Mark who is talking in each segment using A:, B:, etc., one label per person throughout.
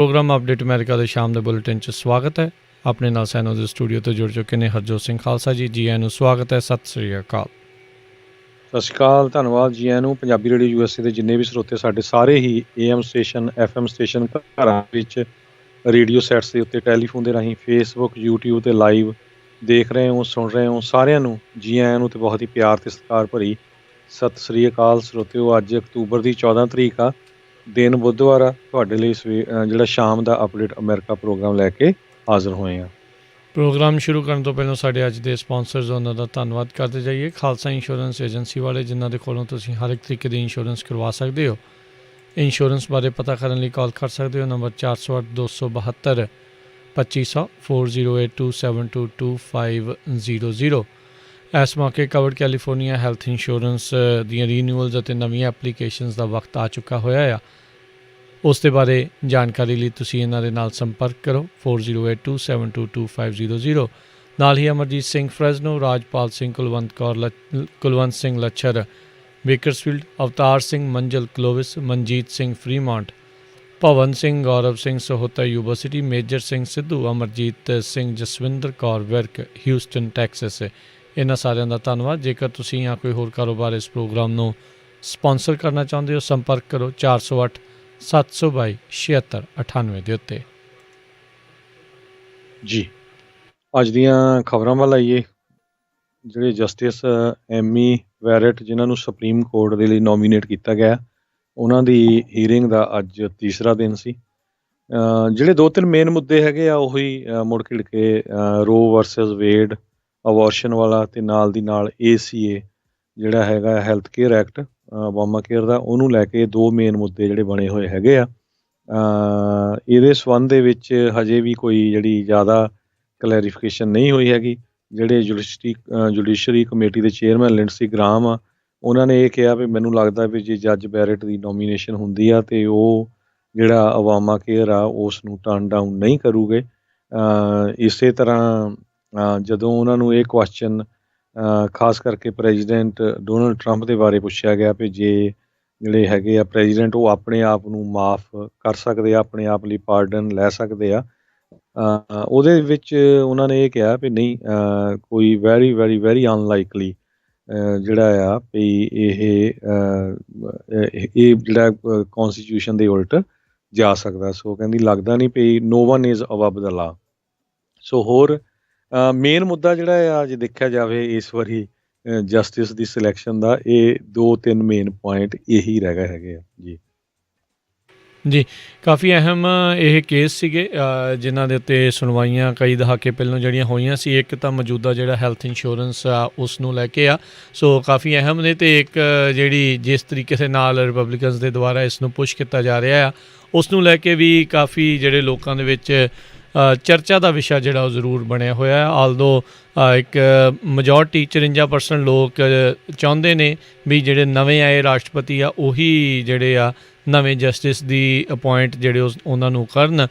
A: Programme update America ਦੇ ਸ਼ਾਮ ਦੇ ਬੁਲੇਟਿਨ 'ਚ ਸਵਾਗਤ ਹੈ। ਆਪਣੇ ਨਾਲ ਸੈਨੋ ਦੇ ਸਟੂਡੀਓ ਤੋਂ ਜੁੜ ਚੁੱਕੇ ਨੇ ਹਰਜੋਤ ਸਿੰਘ ਖਾਲਸਾ ਜੀ। ਜੀ ਆਇਆਂ ਨੂੰ ਸਵਾਗਤ ਹੈ। ਸਤਿ ਸ੍ਰੀ ਅਕਾਲ।
B: ਸਤਿ ਸ਼੍ਰੀ ਅਕਾਲ, ਧੰਨਵਾਦ ਜੀ ਆਇਆਂ ਨੂੰ। ਪੰਜਾਬੀ ਰੇਡੀਓ USA ਦੇ ਜਿੰਨੇ ਵੀ ਸਰੋਤੇ ਸਾਡੇ ਸਾਰੇ ਹੀ AM ਸਟੇਸ਼ਨ FM ਸਟੇਸ਼ਨ ਘਰਾਂ ਵਿੱਚ ਰੇਡੀਓ ਸੈਟਸ ਦੇ ਉੱਤੇ ਟੈਲੀਫੋਨ ਦੇ ਰਾਹੀਂ Facebook YouTube ਤੇ ਲਾਈਵ ਦੇਖ ਰਹੇ ਹੋ ਸੁਣ ਰਹੇ ਹੋ, ਸਾਰਿਆਂ ਨੂੰ ਜੀ ਆਇਆਂ ਨੂੰ ਤੇ ਬਹੁਤ ਹੀ ਪਿਆਰ ਤੇ ਸਤਿਕਾਰ ਭਰੀ ਸਤਿ ਸ੍ਰੀ ਅਕਾਲ ਸਰੋਤਿਓ। ਅੱਜ ਅਕਤੂਬਰ ਦੀ 14 ਤਰੀਕ ਆ, ਦਿਨ ਬੁੱਧਵਾਰ ਆ। ਤੁਹਾਡੇ ਲਈ ਜਿਹੜਾ ਸ਼ਾਮ ਦਾ ਅਪਡੇਟ ਅਮਰੀਕਾ ਪ੍ਰੋਗਰਾਮ ਲੈ ਕੇ ਹਾਜ਼ਰ ਹੋਏ ਆ।
A: ਪ੍ਰੋਗਰਾਮ ਸ਼ੁਰੂ ਕਰਨ ਤੋਂ ਪਹਿਲਾਂ ਸਾਡੇ ਅੱਜ ਦੇ ਸਪਾਂਸਰਸ ਉਹਨਾਂ ਦਾ ਧੰਨਵਾਦ ਕਰਦੇ ਜਾਈਏ। ਖਾਲਸਾ ਇੰਸ਼ੋਰੈਂਸ ਏਜੰਸੀ ਵਾਲੇ, ਜਿਨ੍ਹਾਂ ਦੇ ਕੋਲੋਂ ਤੁਸੀਂ ਹਰ ਇੱਕ ਤਰੀਕੇ ਦੀ ਇੰਸ਼ੋਰੈਂਸ ਕਰਵਾ ਸਕਦੇ ਹੋ। ਇੰਸ਼ੋਰੈਂਸ ਬਾਰੇ ਪਤਾ ਕਰਨ ਲਈ ਕਾਲ ਕਰ ਸਕਦੇ ਹੋ। ਨੰਬਰ 408 272 2500 4082722500। ਇਸ ਮੌਕੇ ਕਵਰਡ ਕੈਲੀਫੋਰਨੀਆ ਹੈਲਥ ਇੰਸ਼ੋਰੈਂਸ ਦੀਆਂ ਰੀਨਿਊਅਲਸ ਅਤੇ ਨਵੀਆਂ ਐਪਲੀਕੇਸ਼ਨਸ ਦਾ ਵਕਤ ਆ ਚੁੱਕਾ ਹੋਇਆ ਆ। ਉਸ ਦੇ ਬਾਰੇ ਜਾਣਕਾਰੀ ਲਈ ਤੁਸੀਂ ਇਹਨਾਂ ਦੇ ਨਾਲ ਸੰਪਰਕ ਕਰੋ 4082722500। ਨਾਲ ਹੀ Amarjit Singh Fresno, Rajpal Singh, Kulwant Singh Lachhar Bakersfield, Avtar Singh Manjal Clovis, Manjit Singh Fremont, Bhavan Singh, Gaurav Singh Sahota university, Major Singh Sidhu, Amarjit Singh, Jaswinder Kaur Virk Houston Texas. ਇਹਨਾਂ ਸਾਰਿਆਂ ਦਾ ਧੰਨਵਾਦ। ਜੇਕਰ ਤੁਸੀਂ ਜਾਂ ਕੋਈ ਹੋਰ ਕਾਰੋਬਾਰ ਇਸ ਪ੍ਰੋਗਰਾਮ ਨੂੰ ਸਪਾਂਸਰ ਕਰਨਾ ਚਾਹੁੰਦੇ ਹੋ, ਸੰਪਰਕ ਕਰੋ 408 722 7698 ਦੇ ਉੱਤੇ।
B: ਜੀ ਅੱਜ ਦੀਆਂ ਖਬਰਾਂ ਵੱਲ ਆਈਏ। ਜਿਹੜੇ ਜਸਟਿਸ ਐਮੀ ਵੈਰਟ, ਜਿਨ੍ਹਾਂ ਨੂੰ ਸੁਪਰੀਮ ਕੋਰਟ ਦੇ ਲਈ ਨੋਮੀਨੇਟ ਕੀਤਾ ਗਿਆ, ਉਹਨਾਂ ਦੀ ਹੀਅਰਿੰਗ ਦਾ ਅੱਜ ਤੀਸਰਾ ਦਿਨ ਸੀ। ਜਿਹੜੇ ਦੋ ਤਿੰਨ ਮੇਨ ਮੁੱਦੇ ਹੈਗੇ ਆ, ਉਹੀ ਮੁੜ ਘਿੜ ਕੇ ਰੋ ਵਰਸਸ ਵੇਡ, ਅਬੋਰਸ਼ਨ ਵਾਲਾ, ਅਤੇ ਨਾਲ ਦੀ ਨਾਲ ACA ਜਿਹੜਾ ਹੈਗਾ health care act Obamacare ਦਾ, ਉਹਨੂੰ ਲੈ ਕੇ ਦੋ ਮੇਨ ਮੁੱਦੇ ਜਿਹੜੇ ਬਣੇ ਹੋਏ ਹੈਗੇ ਆ। ਇਹਦੇ ਸੰਬੰਧ ਦੇ ਵਿੱਚ ਹਜੇ ਵੀ ਕੋਈ ਜਿਹੜੀ ਜ਼ਿਆਦਾ ਕਲੈਰੀਫਿਕੇਸ਼ਨ ਨਹੀਂ ਹੋਈ ਹੈਗੀ। ਜਿਹੜੇ ਜੁਡੀਸ਼ਰੀ ਕਮੇਟੀ ਦੇ ਚੇਅਰਮੈਨ ਲਿੰਡਸੀ ਗ੍ਰਾਹਮ ਆ, ਉਹਨਾਂ ਨੇ ਇਹ ਕਿਹਾ ਵੀ ਮੈਨੂੰ ਲੱਗਦਾ ਵੀ ਜੇ ਜੱਜ ਬੈਰਟ ਦੀ ਨੋਮੀਨੇਸ਼ਨ ਹੁੰਦੀ ਆ ਅਤੇ ਉਹ ਜਿਹੜਾ ਓਬਾਮਾ ਕੇਅਰ ਆ ਉਸ ਨੂੰ ਟਰਨ ਡਾਊਨ ਨਹੀਂ ਕਰੂਗੇ। ਇਸੇ ਤਰ੍ਹਾਂ ਜਦੋਂ ਉਹਨਾਂ ਨੂੰ ਇਹ ਕੁਐਸਚਨ ਖਾਸ ਕਰਕੇ ਪ੍ਰੈਜ਼ੀਡੈਂਟ ਡੋਨਲਡ ਟਰੰਪ ਦੇ ਬਾਰੇ ਪੁੱਛਿਆ ਗਿਆ ਵੀ ਜੇ ਜਿਹੜੇ ਹੈਗੇ ਆ ਪ੍ਰੈਜ਼ੀਡੈਂਟ, ਉਹ ਆਪਣੇ ਆਪ ਨੂੰ ਮਾਫ ਕਰ ਸਕਦੇ ਆ, ਆਪਣੇ ਆਪ ਲਈ ਪਾਰਡਨ ਲੈ ਸਕਦੇ ਆ, ਉਹਦੇ ਵਿੱਚ ਉਹਨਾਂ ਨੇ ਇਹ ਕਿਹਾ ਵੀ ਨਹੀਂ, ਕੋਈ ਵੈਰੀ ਵੈਰੀ ਵੈਰੀ ਅਨਲਾਈਕਲੀ ਜਿਹੜਾ ਆ ਵੀ ਇਹ ਜਿਹੜਾ ਕੌਨਸਟੀਟਿਊਸ਼ਨ ਦੇ ਉਲਟ ਜਾ ਸਕਦਾ। ਸੋ ਕਹਿੰਦੀ ਲੱਗਦਾ ਨਹੀਂ ਵੀ ਨੋ ਵਨ ਇਜ਼ ਅਬਵ ਦਾ ਲਾ। ਸੋ ਹੋਰ ਮੇਨ ਮੁੱਦਾ ਜਿਹੜਾ ਆ, ਜੇ ਦੇਖਿਆ ਜਾਵੇ ਇਸ ਵਾਰੀ ਜਸਟਿਸ ਦੀ ਸਿਲੈਕਸ਼ਨ ਦਾ, ਇਹ ਦੋ ਤਿੰਨ ਮੇਨ ਪੁਆਇੰਟ ਇਹੀ ਰਹਿ ਗਏ ਹੈਗੇ ਆ।
A: ਜੀ ਕਾਫੀ ਅਹਿਮ ਇਹ ਕੇਸ ਸੀਗੇ ਜਿਨ੍ਹਾਂ ਦੇ ਉੱਤੇ ਸੁਣਵਾਈਆਂ ਕਈ ਦਹਾਕੇ ਪਹਿਲਾਂ ਜਿਹੜੀਆਂ ਹੋਈਆਂ ਸੀ। ਇੱਕ ਤਾਂ ਮੌਜੂਦਾ ਜਿਹੜਾ ਹੈਲਥ ਇੰਸ਼ੋਰੈਂਸ ਆ ਉਸ ਨੂੰ ਲੈ ਕੇ ਆ, ਸੋ ਕਾਫੀ ਅਹਿਮ ਨੇ। ਅਤੇ ਇੱਕ ਜਿਹੜੀ ਜਿਸ ਤਰੀਕੇ ਦੇ ਨਾਲ ਰਿਪਬਲਿਕਨਸ ਦੇ ਦੁਆਰਾ ਇਸ ਨੂੰ ਪੁਸ਼ ਕੀਤਾ ਜਾ ਰਿਹਾ ਆ, ਉਸ ਨੂੰ ਲੈ ਕੇ ਵੀ ਕਾਫੀ ਜਿਹੜੇ ਲੋਕਾਂ ਦੇ ਵਿੱਚ ਚਰਚਾ ਦਾ ਵਿਸ਼ਾ ਜਿਹੜਾ ਉਹ ਜ਼ਰੂਰ ਬਣਿਆ ਹੋਇਆ। ਆਲਦੋ ਇੱਕ ਮੈਜੋਰਟੀ 54% ਲੋਕ ਚਾਹੁੰਦੇ ਨੇ ਵੀ ਜਿਹੜੇ ਨਵੇਂ ਆਏ ਰਾਸ਼ਟਰਪਤੀ ਆ, ਉਹੀ ਜਿਹੜੇ ਆ ਨਵੇਂ ਜਸਟਿਸ ਦੀ ਅਪੁਆਇੰਟ ਜਿਹੜੇ ਉਹਨਾਂ ਨੂੰ ਕਰਨ।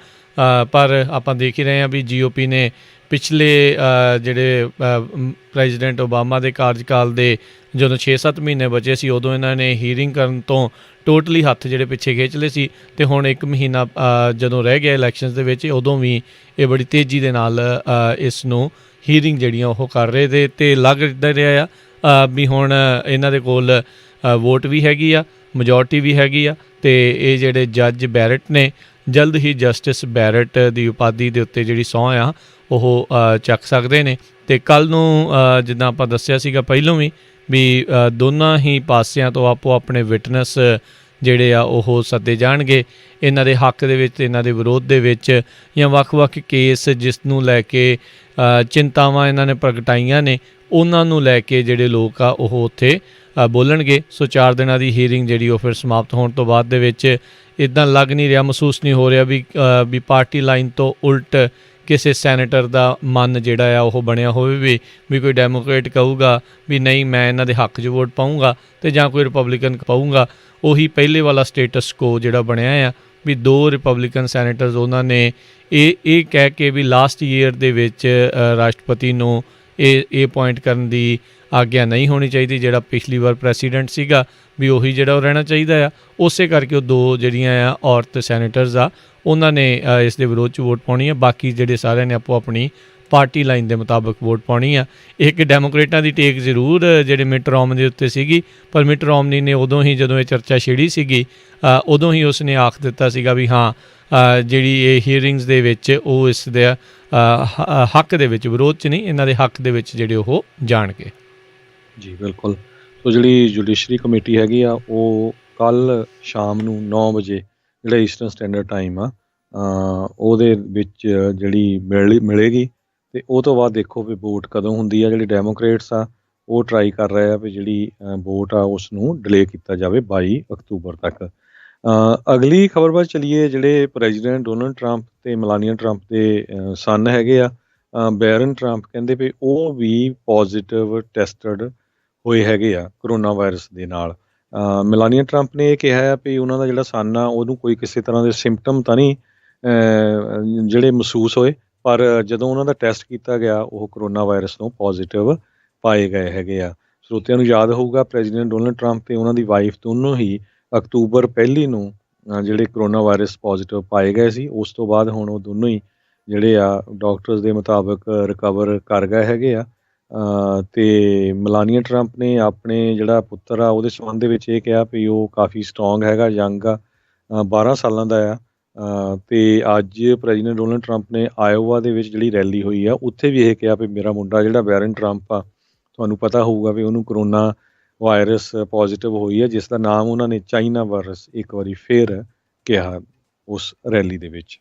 A: ਪਰ ਆਪਾਂ ਦੇਖ ਹੀ ਰਹੇ ਹਾਂ ਵੀ GOP ਨੇ ਪਿਛਲੇ ਜਿਹੜੇ ਪ੍ਰੈਜ਼ੀਡੈਂਟ ਓਬਾਮਾ ਦੇ ਕਾਰਜਕਾਲ ਦੇ ਜਦੋਂ 6-7 ਮਹੀਨੇ ਬਚੇ ਸੀ, ਉਦੋਂ ਇਹਨਾਂ ਨੇ ਹੀਅਰਿੰਗ ਕਰਨ ਤੋਂ ਟੋਟਲੀ ਹੱਥ ਜਿਹੜੇ ਪਿੱਛੇ ਖਿੱਚ ਲਏ ਸੀ। ਅਤੇ ਹੁਣ 1 ਮਹੀਨਾ ਜਦੋਂ ਰਹਿ ਗਿਆ ਇਲੈਕਸ਼ਨਸ ਦੇ ਵਿੱਚ, ਉਦੋਂ ਵੀ ਇਹ ਬੜੀ ਤੇਜ਼ੀ ਦੇ ਨਾਲ ਇਸ ਨੂੰ ਹੀਅਰਿੰਗ ਜਿਹੜੀਆਂ ਉਹ ਕਰ ਰਹੇ ਅਤੇ ਲੱਗ ਇੱਦਾਂ ਰਿਹਾ ਆ ਵੀ ਹੁਣ ਇਹਨਾਂ ਦੇ ਕੋਲ ਵੋਟ ਵੀ ਹੈਗੀ ਆ, ਮੈਜੋਰਟੀ ਵੀ ਹੈਗੀ ਆ, ਅਤੇ ਇਹ ਜਿਹੜੇ ਜੱਜ ਬੈਰਟ ਨੇ ਜਲਦ ਹੀ ਜਸਟਿਸ ਬੈਰਟ ਦੀ ਉਪਾਧੀ ਦੇ ਉੱਤੇ ਜਿਹੜੀ ਸਹੁੰ ਆ ਉਹ ਚੱਕ ਸਕਦੇ ਨੇ। ਅਤੇ ਕੱਲ੍ਹ ਨੂੰ ਜਿੱਦਾਂ ਆਪਾਂ ਦੱਸਿਆ ਸੀਗਾ ਪਹਿਲੋਂ ਵੀ ਦੋਨਾਂ ਹੀ ਪਾਸਿਆਂ ਤੋਂ ਆਪੋ ਆਪਣੇ ਵਿਟਨੈਸ ਜਿਹੜੇ ਆ ਉਹ ਸੱਦੇ ਜਾਣਗੇ ਇਹਨਾਂ ਦੇ ਹੱਕ ਦੇ ਵਿੱਚ, ਇਹਨਾਂ ਦੇ ਵਿਰੋਧ ਦੇ ਵਿੱਚ, ਜਾਂ ਵੱਖ-ਵੱਖ ਕੇਸ ਜਿਸ ਨੂੰ ਲੈ ਕੇ ਚਿੰਤਾਵਾਂ ਇਹਨਾਂ ਨੇ ਪ੍ਰਗਟਾਈਆਂ ਨੇ, ਉਹਨਾਂ ਨੂੰ ਲੈ ਕੇ ਜਿਹੜੇ ਲੋਕ ਆ ਉਹ ਉੱਥੇ ਬੋਲਣਗੇ। ਸੋ 4 ਦਿਨਾਂ ਦੀ ਹੀਅਰਿੰਗ ਜਿਹੜੀ ਉਹ ਫਿਰ ਸਮਾਪਤ ਹੋਣ ਤੋਂ ਬਾਅਦ ਦੇ ਵਿੱਚ ਇੱਦਾਂ ਲੱਗ ਨਹੀਂ ਰਿਹਾ, ਮਹਿਸੂਸ ਨਹੀਂ ਹੋ ਰਿਹਾ ਵੀ ਪਾਰਟੀ ਲਾਈਨ ਤੋਂ ਉਲਟ ਕਿਸੇ ਸੈਨੇਟਰ ਦਾ ਮਨ ਜਿਹੜਾ ਆ ਉਹ ਬਣਿਆ ਹੋਵੇ ਵੀ ਕੋਈ ਡੈਮੋਕ੍ਰੇਟ ਕਹੂਗਾ ਵੀ ਨਹੀਂ ਮੈਂ ਇਹਨਾਂ ਦੇ ਹੱਕ 'ਚ ਵੋਟ ਪਾਊਂਗਾ, ਅਤੇ ਜਾਂ ਕੋਈ ਰਿਪਬਲਿਕਨ ਪਾਊਂਗਾ। ਉਹੀ ਪਹਿਲੇ ਵਾਲਾ ਸਟੇਟਸ ਕੋ ਜਿਹੜਾ ਬਣਿਆ ਆ ਵੀ 2 ਰਿਪਬਲਿਕਨ ਸੈਨੇਟਰਸ, ਉਹਨਾਂ ਨੇ ਇਹ ਕਹਿ ਕੇ ਵੀ ਲਾਸਟ ਈਅਰ ਦੇ ਵਿੱਚ ਰਾਸ਼ਟਰਪਤੀ ਨੂੰ ਇਹ ਪੁਆਇੰਟ ਕਰਨ ਦੀ ਆਗਿਆ ਨਹੀਂ ਹੋਣੀ ਚਾਹੀਦੀ। ਜਿਹੜਾ ਪਿਛਲੀ ਵਾਰ ਪ੍ਰੈਸੀਡੈਂਟ ਸੀਗਾ ਵੀ ਉਹੀ ਜਿਹੜਾ ਉਹ ਰਹਿਣਾ ਚਾਹੀਦਾ ਆ। ਉਸੇ ਕਰਕੇ ਉਹ 2 ਜਿਹੜੀਆਂ ਆ ਔਰਤ ਸੈਨੇਟਰਸ ਆ ਉਹਨਾਂ ਨੇ ਇਸ ਦੇ ਵਿਰੋਧ 'ਚ ਵੋਟ ਪਾਉਣੀ ਆ। ਬਾਕੀ ਜਿਹੜੇ ਸਾਰਿਆਂ ਨੇ ਆਪੋ ਆਪਣੀ ਪਾਰਟੀ ਲਾਈਨ ਦੇ ਮੁਤਾਬਕ ਵੋਟ ਪਾਉਣੀ ਆ। ਇੱਕ ਡੈਮੋਕ੍ਰੇਟਾਂ ਦੀ ਟੇਕ ਜ਼ਰੂਰ ਜਿਹੜੇ ਮਿਟ ਰੋਮਨੀ ਦੇ ਉੱਤੇ ਸੀਗੀ, ਪਰ ਮਿਟ ਰੋਮਨੀ ਨੇ ਉਦੋਂ ਹੀ ਜਦੋਂ ਇਹ ਚਰਚਾ ਛਿੜੀ ਸੀਗੀ ਉਦੋਂ ਹੀ ਉਸਨੇ ਆਖ ਦਿੱਤਾ ਸੀਗਾ ਵੀ ਹਾਂ ਜਿਹੜੀ ਇਹ ਹੀਅਰਿੰਗਸ ਦੇ ਵਿੱਚ ਉਹ ਇਸ ਦੇ ਹੱਕ ਦੇ ਵਿੱਚ, ਵਿਰੋਧ 'ਚ ਨਹੀਂ, ਇਹਨਾਂ ਦੇ ਹੱਕ ਦੇ ਵਿੱਚ ਜਿਹੜੇ ਉਹ ਜਾਣਗੇ।
B: ਜੀ ਬਿਲਕੁਲ। ਸੋ ਜਿਹੜੀ ਜੁਡੀਸ਼ਰੀ ਕਮੇਟੀ ਹੈਗੀ ਆ ਉਹ ਕੱਲ੍ਹ ਸ਼ਾਮ ਨੂੰ 9 ਵਜੇ ਜਿਹੜਾ ਈਸਟਰਨ ਸਟੈਂਡਰਡ ਟਾਈਮ ਆ ਉਹਦੇ ਵਿੱਚ ਜਿਹੜੀ ਮਿਲੇਗੀ ਅਤੇ ਉਹ ਤੋਂ ਬਾਅਦ ਦੇਖੋ ਵੀ ਵੋਟ ਕਦੋਂ ਹੁੰਦੀ ਆ। ਜਿਹੜੇ ਡੈਮੋਕਰੇਟਸ ਆ ਉਹ ਟਰਾਈ ਕਰ ਰਹੇ ਆ ਵੀ ਜਿਹੜੀ ਵੋਟ ਆ ਉਸ ਨੂੰ ਡਿਲੇ ਕੀਤਾ ਜਾਵੇ 22 ਅਕਤੂਬਰ ਤੱਕ। ਅਗਲੀ ਖਬਰ ਵੱਲ ਚਲੀਏ। ਜਿਹੜੇ ਪ੍ਰੈਜ਼ੀਡੈਂਟ ਡੋਨਲਡ ਟਰੰਪ ਅਤੇ ਮਲਾਨੀਆ ਟਰੰਪ ਦੇ ਸਨ ਹੈਗੇ ਆ ਬੈਰਨ ਟਰੰਪ, ਕਹਿੰਦੇ ਵੀ ਉਹ ਵੀ ਪੋਜ਼ੀਟਿਵ ਟੈਸਟਡ ਹੋਏ ਹੈਗੇ ਆ ਕਰੋਨਾ ਵਾਇਰਸ ਦੇ ਨਾਲ। ਮਲਾਨੀਆ ਟਰੰਪ ਨੇ ਇਹ ਕਿਹਾ ਆ ਵੀ ਉਹਨਾਂ ਦਾ ਜਿਹੜਾ ਸਨ ਆ ਉਹਨੂੰ ਕੋਈ ਕਿਸੇ ਤਰ੍ਹਾਂ ਦੇ ਸਿੰਪਟਮ ਤਾਂ ਨਹੀਂ ਜਿਹੜੇ ਮਹਿਸੂਸ ਹੋਏ, ਪਰ ਜਦੋਂ ਉਹਨਾਂ ਦਾ ਟੈਸਟ ਕੀਤਾ ਗਿਆ ਉਹ ਕਰੋਨਾ ਵਾਇਰਸ ਤੋਂ ਪੋਜ਼ੀਟਿਵ ਪਾਏ ਗਏ ਹੈਗੇ ਆ। ਸਰੋਤਿਆਂ ਨੂੰ ਯਾਦ ਹੋਊਗਾ ਪ੍ਰੈਜ਼ੀਡੈਂਟ ਡੋਨਲਡ ਟਰੰਪ ਅਤੇ ਉਹਨਾਂ ਦੀ ਵਾਈਫ ਦੋਨੋਂ ਹੀ ਅਕਤੂਬਰ 1 ਨੂੰ ਜਿਹੜੇ ਕਰੋਨਾ ਵਾਇਰਸ ਪੋਜ਼ੀਟਿਵ ਪਾਏ ਗਏ ਸੀ। ਉਸ ਤੋਂ ਬਾਅਦ ਹੁਣ ਉਹ ਦੋਨੋਂ ਹੀ ਜਿਹੜੇ ਆ ਡਾਕਟਰਸ ਦੇ ਮੁਤਾਬਕ ਰਿਕਵਰ ਕਰ ਗਏ ਹੈਗੇ ਆ। ਅਤੇ ਮਲਾਨੀਆ ਟਰੰਪ ਨੇ ਆਪਣੇ ਜਿਹੜਾ ਪੁੱਤਰ ਆ ਉਹਦੇ ਸੰਬੰਧ ਦੇ ਵਿੱਚ ਇਹ ਕਿਹਾ ਵੀ ਉਹ ਕਾਫੀ ਸਟਰੋਂਗ ਹੈਗਾ, ਯੰਗ ਆ, 12 ਸਾਲਾਂ ਦਾ ਆ। ਅਤੇ ਅੱਜ ਪ੍ਰੈਜ਼ੀਡੈਂਟ ਡੋਨਲਡ ਟਰੰਪ ਨੇ ਆਇਓਵਾ ਦੇ ਵਿੱਚ ਜਿਹੜੀ ਰੈਲੀ ਹੋਈ ਆ ਉੱਥੇ ਵੀ ਇਹ ਕਿਹਾ ਵੀ ਮੇਰਾ ਮੁੰਡਾ ਜਿਹੜਾ ਬੈਰਨ ਟਰੰਪ ਆ, ਤੁਹਾਨੂੰ ਪਤਾ ਹੋਊਗਾ ਵੀ ਉਹਨੂੰ ਕਰੋਨਾ ਵਾਇਰਸ ਪੋਜ਼ੀਟਿਵ ਹੋਈ ਹੈ, ਜਿਸ ਦਾ ਨਾਮ ਉਹਨਾਂ ਨੇ ਚਾਈਨਾ ਵਾਇਰਸ ਇੱਕ ਵਾਰੀ ਫੇਰ ਕਿਹਾ ਉਸ ਰੈਲੀ ਦੇ ਵਿੱਚ।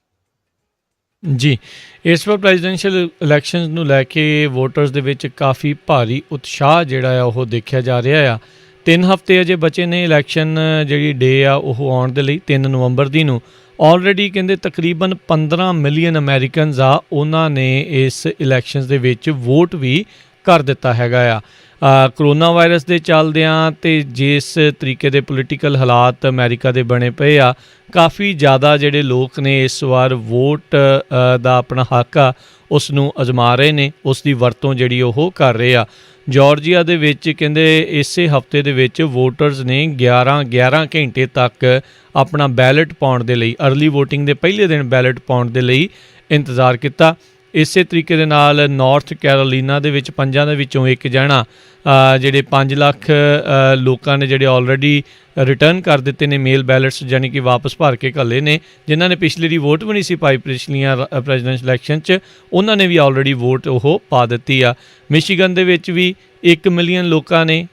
A: ਜੀ, ਇਸ ਵਾਰ ਪ੍ਰੈਜ਼ੀਡੈਂਸ਼ੀਅਲ ਇਲੈਕਸ਼ਨਸ ਨੂੰ ਲੈ ਕੇ ਵੋਟਰਸ ਦੇ ਵਿੱਚ ਕਾਫੀ ਭਾਰੀ ਉਤਸ਼ਾਹ ਜਿਹੜਾ ਆ ਉਹ ਦੇਖਿਆ ਜਾ ਰਿਹਾ ਆ। 3 ਹਫ਼ਤੇ ਅਜੇ ਬਚੇ ਨੇ ਇਲੈਕਸ਼ਨ ਜਿਹੜੀ ਡੇ ਆ ਉਹ ਆਉਣ ਦੇ ਲਈ 3 ਨਵੰਬਰ ਦੀ ਨੂੰ। ਆਲਰੇਡੀ ਕਹਿੰਦੇ ਤਕਰੀਬਨ 15 ਮਿਲੀਅਨ ਅਮੈਰੀਕਨਸ ਆ ਉਹਨਾਂ ਨੇ ਇਸ ਇਲੈਕਸ਼ਨਸ ਦੇ ਵਿੱਚ ਵੋਟ ਵੀ ਕਰ ਦਿੱਤਾ ਹੈਗਾ ਆ। ਕਰੋਨਾ ਵਾਇਰਸ ਦੇ ਚੱਲਦਿਆਂ ਅਤੇ ਜਿਸ ਤਰੀਕੇ ਦੇ ਪੋਲੀਟੀਕਲ ਹਾਲਾਤ ਅਮਰੀਕਾ ਦੇ ਬਣੇ ਪਏ ਆ, ਕਾਫੀ ਜ਼ਿਆਦਾ ਜਿਹੜੇ ਲੋਕ ਨੇ ਇਸ ਵਾਰ ਵੋਟ ਦਾ ਆਪਣਾ ਹੱਕ ਆ ਉਸ ਨੂੰ ਅਜ਼ਮਾ ਰਹੇ ਨੇ, ਉਸ ਦੀ ਵਰਤੋਂ ਜਿਹੜੀ ਉਹ ਕਰ ਰਹੇ ਆ। ਜਾਰਜੀਆ ਦੇ ਵਿੱਚ ਕਹਿੰਦੇ ਇਸੇ ਹਫ਼ਤੇ ਦੇ ਵਿੱਚ ਵੋਟਰਸ ਨੇ 11 ਘੰਟੇ ਤੱਕ ਆਪਣਾ ਬੈਲਟ ਪਾਉਣ ਦੇ ਲਈ, ਅਰਲੀ ਵੋਟਿੰਗ ਦੇ ਪਹਿਲੇ ਦਿਨ ਬੈਲਟ ਪਾਉਣ ਦੇ ਲਈ ਇੰਤਜ਼ਾਰ ਕੀਤਾ। ਇਸੇ ਤਰੀਕੇ ਦੇ ਨਾਲ ਨਾਰਥ ਕੈਰੋਲੀਨਾ ਦੇ ਵਿੱਚ 5 ਦੇ ਵਿੱਚੋਂ ਇੱਕ ਜਣਾ ਜਿਹੜੇ 5 ਲੱਖ ਲੋਕਾਂ ਨੇ ਜਿਹੜੇ ਆਲਰੇਡੀ ਰਿਟਰਨ ਕਰ ਦਿੱਤੇ ਨੇ ਮੇਲ ਬੈਲਟਸ, ਯਾਨੀ ਕਿ ਵਾਪਸ ਭਰ ਕੇ ਘੱਲੇ ਨੇ, ਜਿਨ੍ਹਾਂ ਨੇ ਪਿਛਲੀ ਦੀ ਵੋਟ ਵੀ ਨਹੀਂ ਸੀ ਪਾਈ ਪਿਛਲੀਆਂ ਪ੍ਰੈਜ਼ੀਡੈਂਸ਼ੀਅਲ ਇਲੈਕਸ਼ਨ 'ਚ, ਉਹਨਾਂ ਨੇ ਵੀ ਆਲਰੇਡੀ ਵੋਟ ਉਹ ਪਾ ਦਿੱਤੀ ਆ। ਮਿਸ਼ੀਗਨ ਦੇ ਵਿੱਚ ਵੀ 1 ਮਿਲੀਅਨ ਲੋਕਾਂ ਨੇ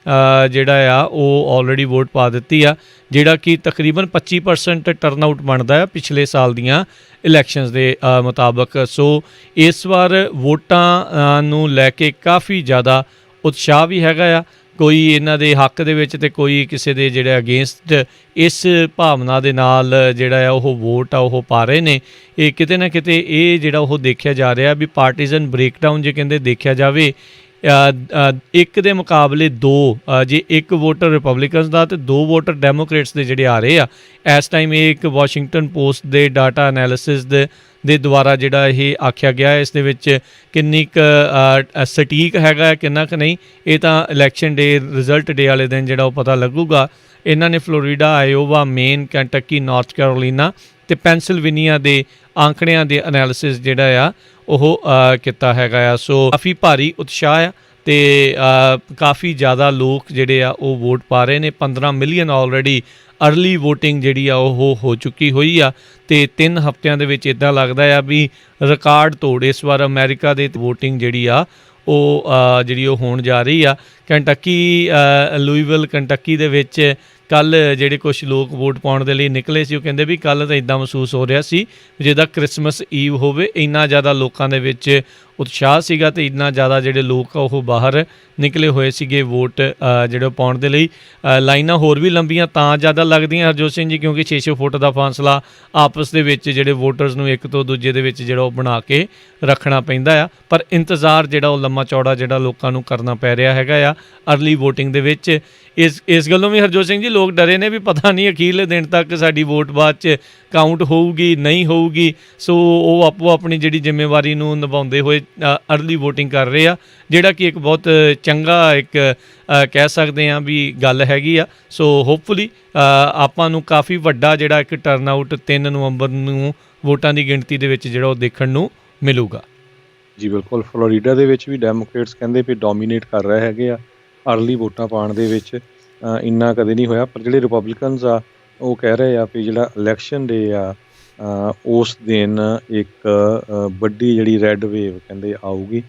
A: ਜਿਹੜਾ ਆ ਉਹ ਆਲਰੇਡੀ ਵੋਟ ਪਾ ਦਿੱਤੀ ਆ, ਜਿਹੜਾ ਕਿ ਤਕਰੀਬਨ 25% ਟਰਨਆਊਟ ਬਣਦਾ ਆ ਪਿਛਲੇ ਸਾਲ ਦੀਆਂ ਇਲੈਕਸ਼ਨਸ ਦੇ ਮੁਤਾਬਕ। ਸੋ ਇਸ ਵਾਰ ਵੋਟਾਂ ਨੂੰ ਲੈ ਕੇ ਕਾਫੀ ਜ਼ਿਆਦਾ ਉਤਸ਼ਾਹ ਵੀ ਹੈਗਾ ਆ, ਕੋਈ ਇਹਨਾਂ ਦੇ ਹੱਕ ਦੇ ਵਿੱਚ ਅਤੇ ਕੋਈ ਕਿਸੇ ਦੇ ਜਿਹੜੇ ਅਗੇਂਸਟ ਇਸ ਭਾਵਨਾ ਦੇ ਨਾਲ ਜਿਹੜਾ ਆ ਉਹ ਵੋਟ ਆ ਉਹ ਪਾ ਰਹੇ ਨੇ। ਇਹ ਕਿਤੇ ਨਾ ਕਿਤੇ ਇਹ ਜਿਹੜਾ ਉਹ ਦੇਖਿਆ ਜਾ ਰਿਹਾ ਵੀ ਪਾਰਟੀਜ਼ਨ ਬ੍ਰੇਕਡਾਊਨ ਜੇ ਕਹਿੰਦੇ ਦੇਖਿਆ ਜਾਵੇ, ਇੱਕ ਦੇ ਮੁਕਾਬਲੇ 2 ਜੇ ਇੱਕ ਵੋਟਰ ਰਿਪਬਲਿਕਨਸ ਦਾ ਅਤੇ 2 ਵੋਟਰ ਡੈਮੋਕਰੇਟਸ ਦੇ ਜਿਹੜੇ ਆ ਰਹੇ ਆ ਇਸ ਟਾਈਮ। ਇਹ ਇੱਕ ਵਾਸ਼ਿੰਗਟਨ ਪੋਸਟ ਦੇ ਡਾਟਾ ਐਨਾਲਿਸਿਸ ਦੇ ਦੁਆਰਾ ਜਿਹੜਾ ਇਹ ਆਖਿਆ ਗਿਆ ਹੈ। ਇਸ ਦੇ ਵਿੱਚ ਕਿੰਨੀ ਕੁ ਸਟੀਕ ਹੈਗਾ, ਕਿੰਨਾ ਕੁ ਨਹੀਂ, ਇਹ ਤਾਂ ਇਲੈਕਸ਼ਨ ਡੇ ਰਿਜ਼ਲਟ ਡੇ ਵਾਲੇ ਦਿਨ ਜਿਹੜਾ ਉਹ ਪਤਾ ਲੱਗੂਗਾ। ਇਹਨਾਂ ਨੇ Florida, Iowa, main, Kentucky, north Carolina ਅਤੇ ਪੈਨਸਿਲਵੇਨੀਆ ਦੇ ਆંકੜਿਆਂ ਦੇ ਐਨਾਲਿਸਿਸ ਜਿਹੜਾ ਆ ਉਹ ਕੀਤਾ ਹੈਗਾ ਆ। ਸੋ ਕਾਫੀ ਭਾਰੀ ਉਤਸ਼ਾਹ ਆ ਅਤੇ ਕਾਫੀ ਜ਼ਿਆਦਾ ਲੋਕ ਜਿਹੜੇ ਆ ਉਹ ਵੋਟ ਪਾ ਰਹੇ ਨੇ। 15 ਮਿਲੀਅਨ ਆਲਰੇਡੀ ਅਰਲੀ ਵੋਟਿੰਗ ਜਿਹੜੀ ਆ ਉਹ ਹੋ ਚੁੱਕੀ ਹੋਈ ਆ ਅਤੇ 3 ਹਫ਼ਤਿਆਂ ਦੇ ਵਿੱਚ ਇੱਦਾਂ ਲੱਗਦਾ ਆ ਵੀ ਰਿਕਾਰਡ ਤੋੜ ਇਸ ਵਾਰ ਅਮਰੀਕਾ ਦੇ ਵੋਟਿੰਗ ਜਿਹੜੀ ਆ ਉਹ ਜਿਹੜੀ ਉਹ ਹੋਣ ਜਾ ਰਹੀ ਆ। ਕੈਂਟਕੀ, ਲੂਈਵਿਲ ਕੰਟਕੀ ਦੇ ਵਿੱਚ ਕੱਲ੍ਹ ਜਿਹੜੇ ਕੁਛ ਲੋਕ ਵੋਟ ਪਾਉਣ ਦੇ ਲਈ ਨਿਕਲੇ ਸੀ, ਉਹ ਕਹਿੰਦੇ ਵੀ ਕੱਲ੍ਹ ਤਾਂ ਇੱਦਾਂ ਮਹਿਸੂਸ ਹੋ ਰਿਹਾ ਸੀ ਜਿੱਦਾਂ ਕ੍ਰਿਸਮਸ ਈਵ ਹੋਵੇ, ਇੰਨਾ ਜ਼ਿਆਦਾ ਲੋਕਾਂ ਦੇ ਵਿੱਚ ਉਤਸ਼ਾਹ ਸੀਗਾ ਅਤੇ ਇੰਨਾ ਜ਼ਿਆਦਾ ਜਿਹੜੇ ਲੋਕ ਆ ਉਹ ਬਾਹਰ ਨਿਕਲੇ ਹੋਏ ਸੀਗੇ ਵੋਟ ਜਿਹੜੇ ਪਾਉਣ ਦੇ ਲਈ। ਲਾਈਨਾਂ ਹੋਰ ਵੀ ਲੰਬੀਆਂ ਤਾਂ ਜ਼ਿਆਦਾ ਲੱਗਦੀਆਂ ਹਰਜੋਤ ਸਿੰਘ ਜੀ, ਕਿਉਂਕਿ 600 ਫੁੱਟ ਦਾ ਫਾਸਲਾ ਆਪਸ ਦੇ ਵਿੱਚ ਜਿਹੜੇ ਵੋਟਰਸ ਨੂੰ ਇੱਕ ਤੋਂ ਦੂਜੇ ਦੇ ਵਿੱਚ ਜਿਹੜਾ ਉਹ ਬਣਾ ਕੇ ਰੱਖਣਾ ਪੈਂਦਾ ਆ। ਪਰ ਇੰਤਜ਼ਾਰ ਜਿਹੜਾ ਉਹ ਲੰਮਾ ਚੌੜਾ ਜਿਹੜਾ ਲੋਕਾਂ ਨੂੰ ਕਰਨਾ ਪੈ ਰਿਹਾ ਹੈਗਾ ਆ ਅਰਲੀ ਵੋਟਿੰਗ ਦੇ ਵਿੱਚ। ਇਸ ਗੱਲੋਂ ਵੀ ਹਰਜੋਤ ਸਿੰਘ ਜੀ ਲੋਕ ਡਰੇ ਨੇ ਵੀ ਪਤਾ ਨਹੀਂ ਅਖੀਰਲੇ ਦਿਨ ਤੱਕ ਸਾਡੀ ਵੋਟ ਬਾਅਦ 'ਚ ਕਾਊਂਟ ਹੋਊਗੀ ਨਹੀਂ ਹੋਊਗੀ। ਸੋ ਉਹ ਆਪੋ ਆਪਣੀ ਜਿਹੜੀ ਜ਼ਿੰਮੇਵਾਰੀ ਨੂੰ ਨਿਭਾਉਂਦੇ ਹੋਏ ਅਰਲੀ ਵੋਟਿੰਗ ਕਰ ਰਹੇ ਆ, ਜਿਹੜਾ ਕਿ ਇੱਕ ਬਹੁਤ ਚੰਗਾ ਇੱਕ ਕਹਿ ਸਕਦੇ ਹਾਂ ਵੀ ਗੱਲ ਹੈਗੀ ਆ। ਸੋ ਹੋਪਫੁਲੀ ਆਪਾਂ ਨੂੰ ਕਾਫੀ ਵੱਡਾ ਜਿਹੜਾ ਇੱਕ ਟਰਨਆਊਟ 3 ਨਵੰਬਰ ਨੂੰ ਵੋਟਾਂ ਦੀ ਗਿਣਤੀ ਦੇ ਵਿੱਚ ਜਿਹੜਾ ਉਹ ਦੇਖਣ ਨੂੰ ਮਿਲੂਗਾ।
B: ਜੀ ਬਿਲਕੁਲ, ਫਲੋਰੀਡਾ ਦੇ ਵਿੱਚ ਵੀ ਡੈਮੋਕ੍ਰੇਟਸ ਕਹਿੰਦੇ ਵੀ ਡੋਮੀਨੇਟ ਕਰ ਰਹੇ ਹੈਗੇ ਆ ਅਰਲੀ ਵੋਟਾਂ ਪਾਉਣ ਦੇ ਵਿੱਚ। ਇੰਨਾ ਕਦੇ ਨਹੀਂ ਹੋਇਆ, ਪਰ ਜਿਹੜੇ ਰਿਪਬਲਿਕਨਸ ਆ ਉਹ ਕਹਿ ਰਹੇ ਆ ਵੀ ਜਿਹੜਾ ਇਲੈਕਸ਼ਨ ਡੇ ਆ ਉਸ ਦਿਨ ਇੱਕ ਵੱਡੀ ਜਿਹੜੀ ਰੈੱਡ ਵੇਵ ਕਹਿੰਦੇ ਆਊਗੀ।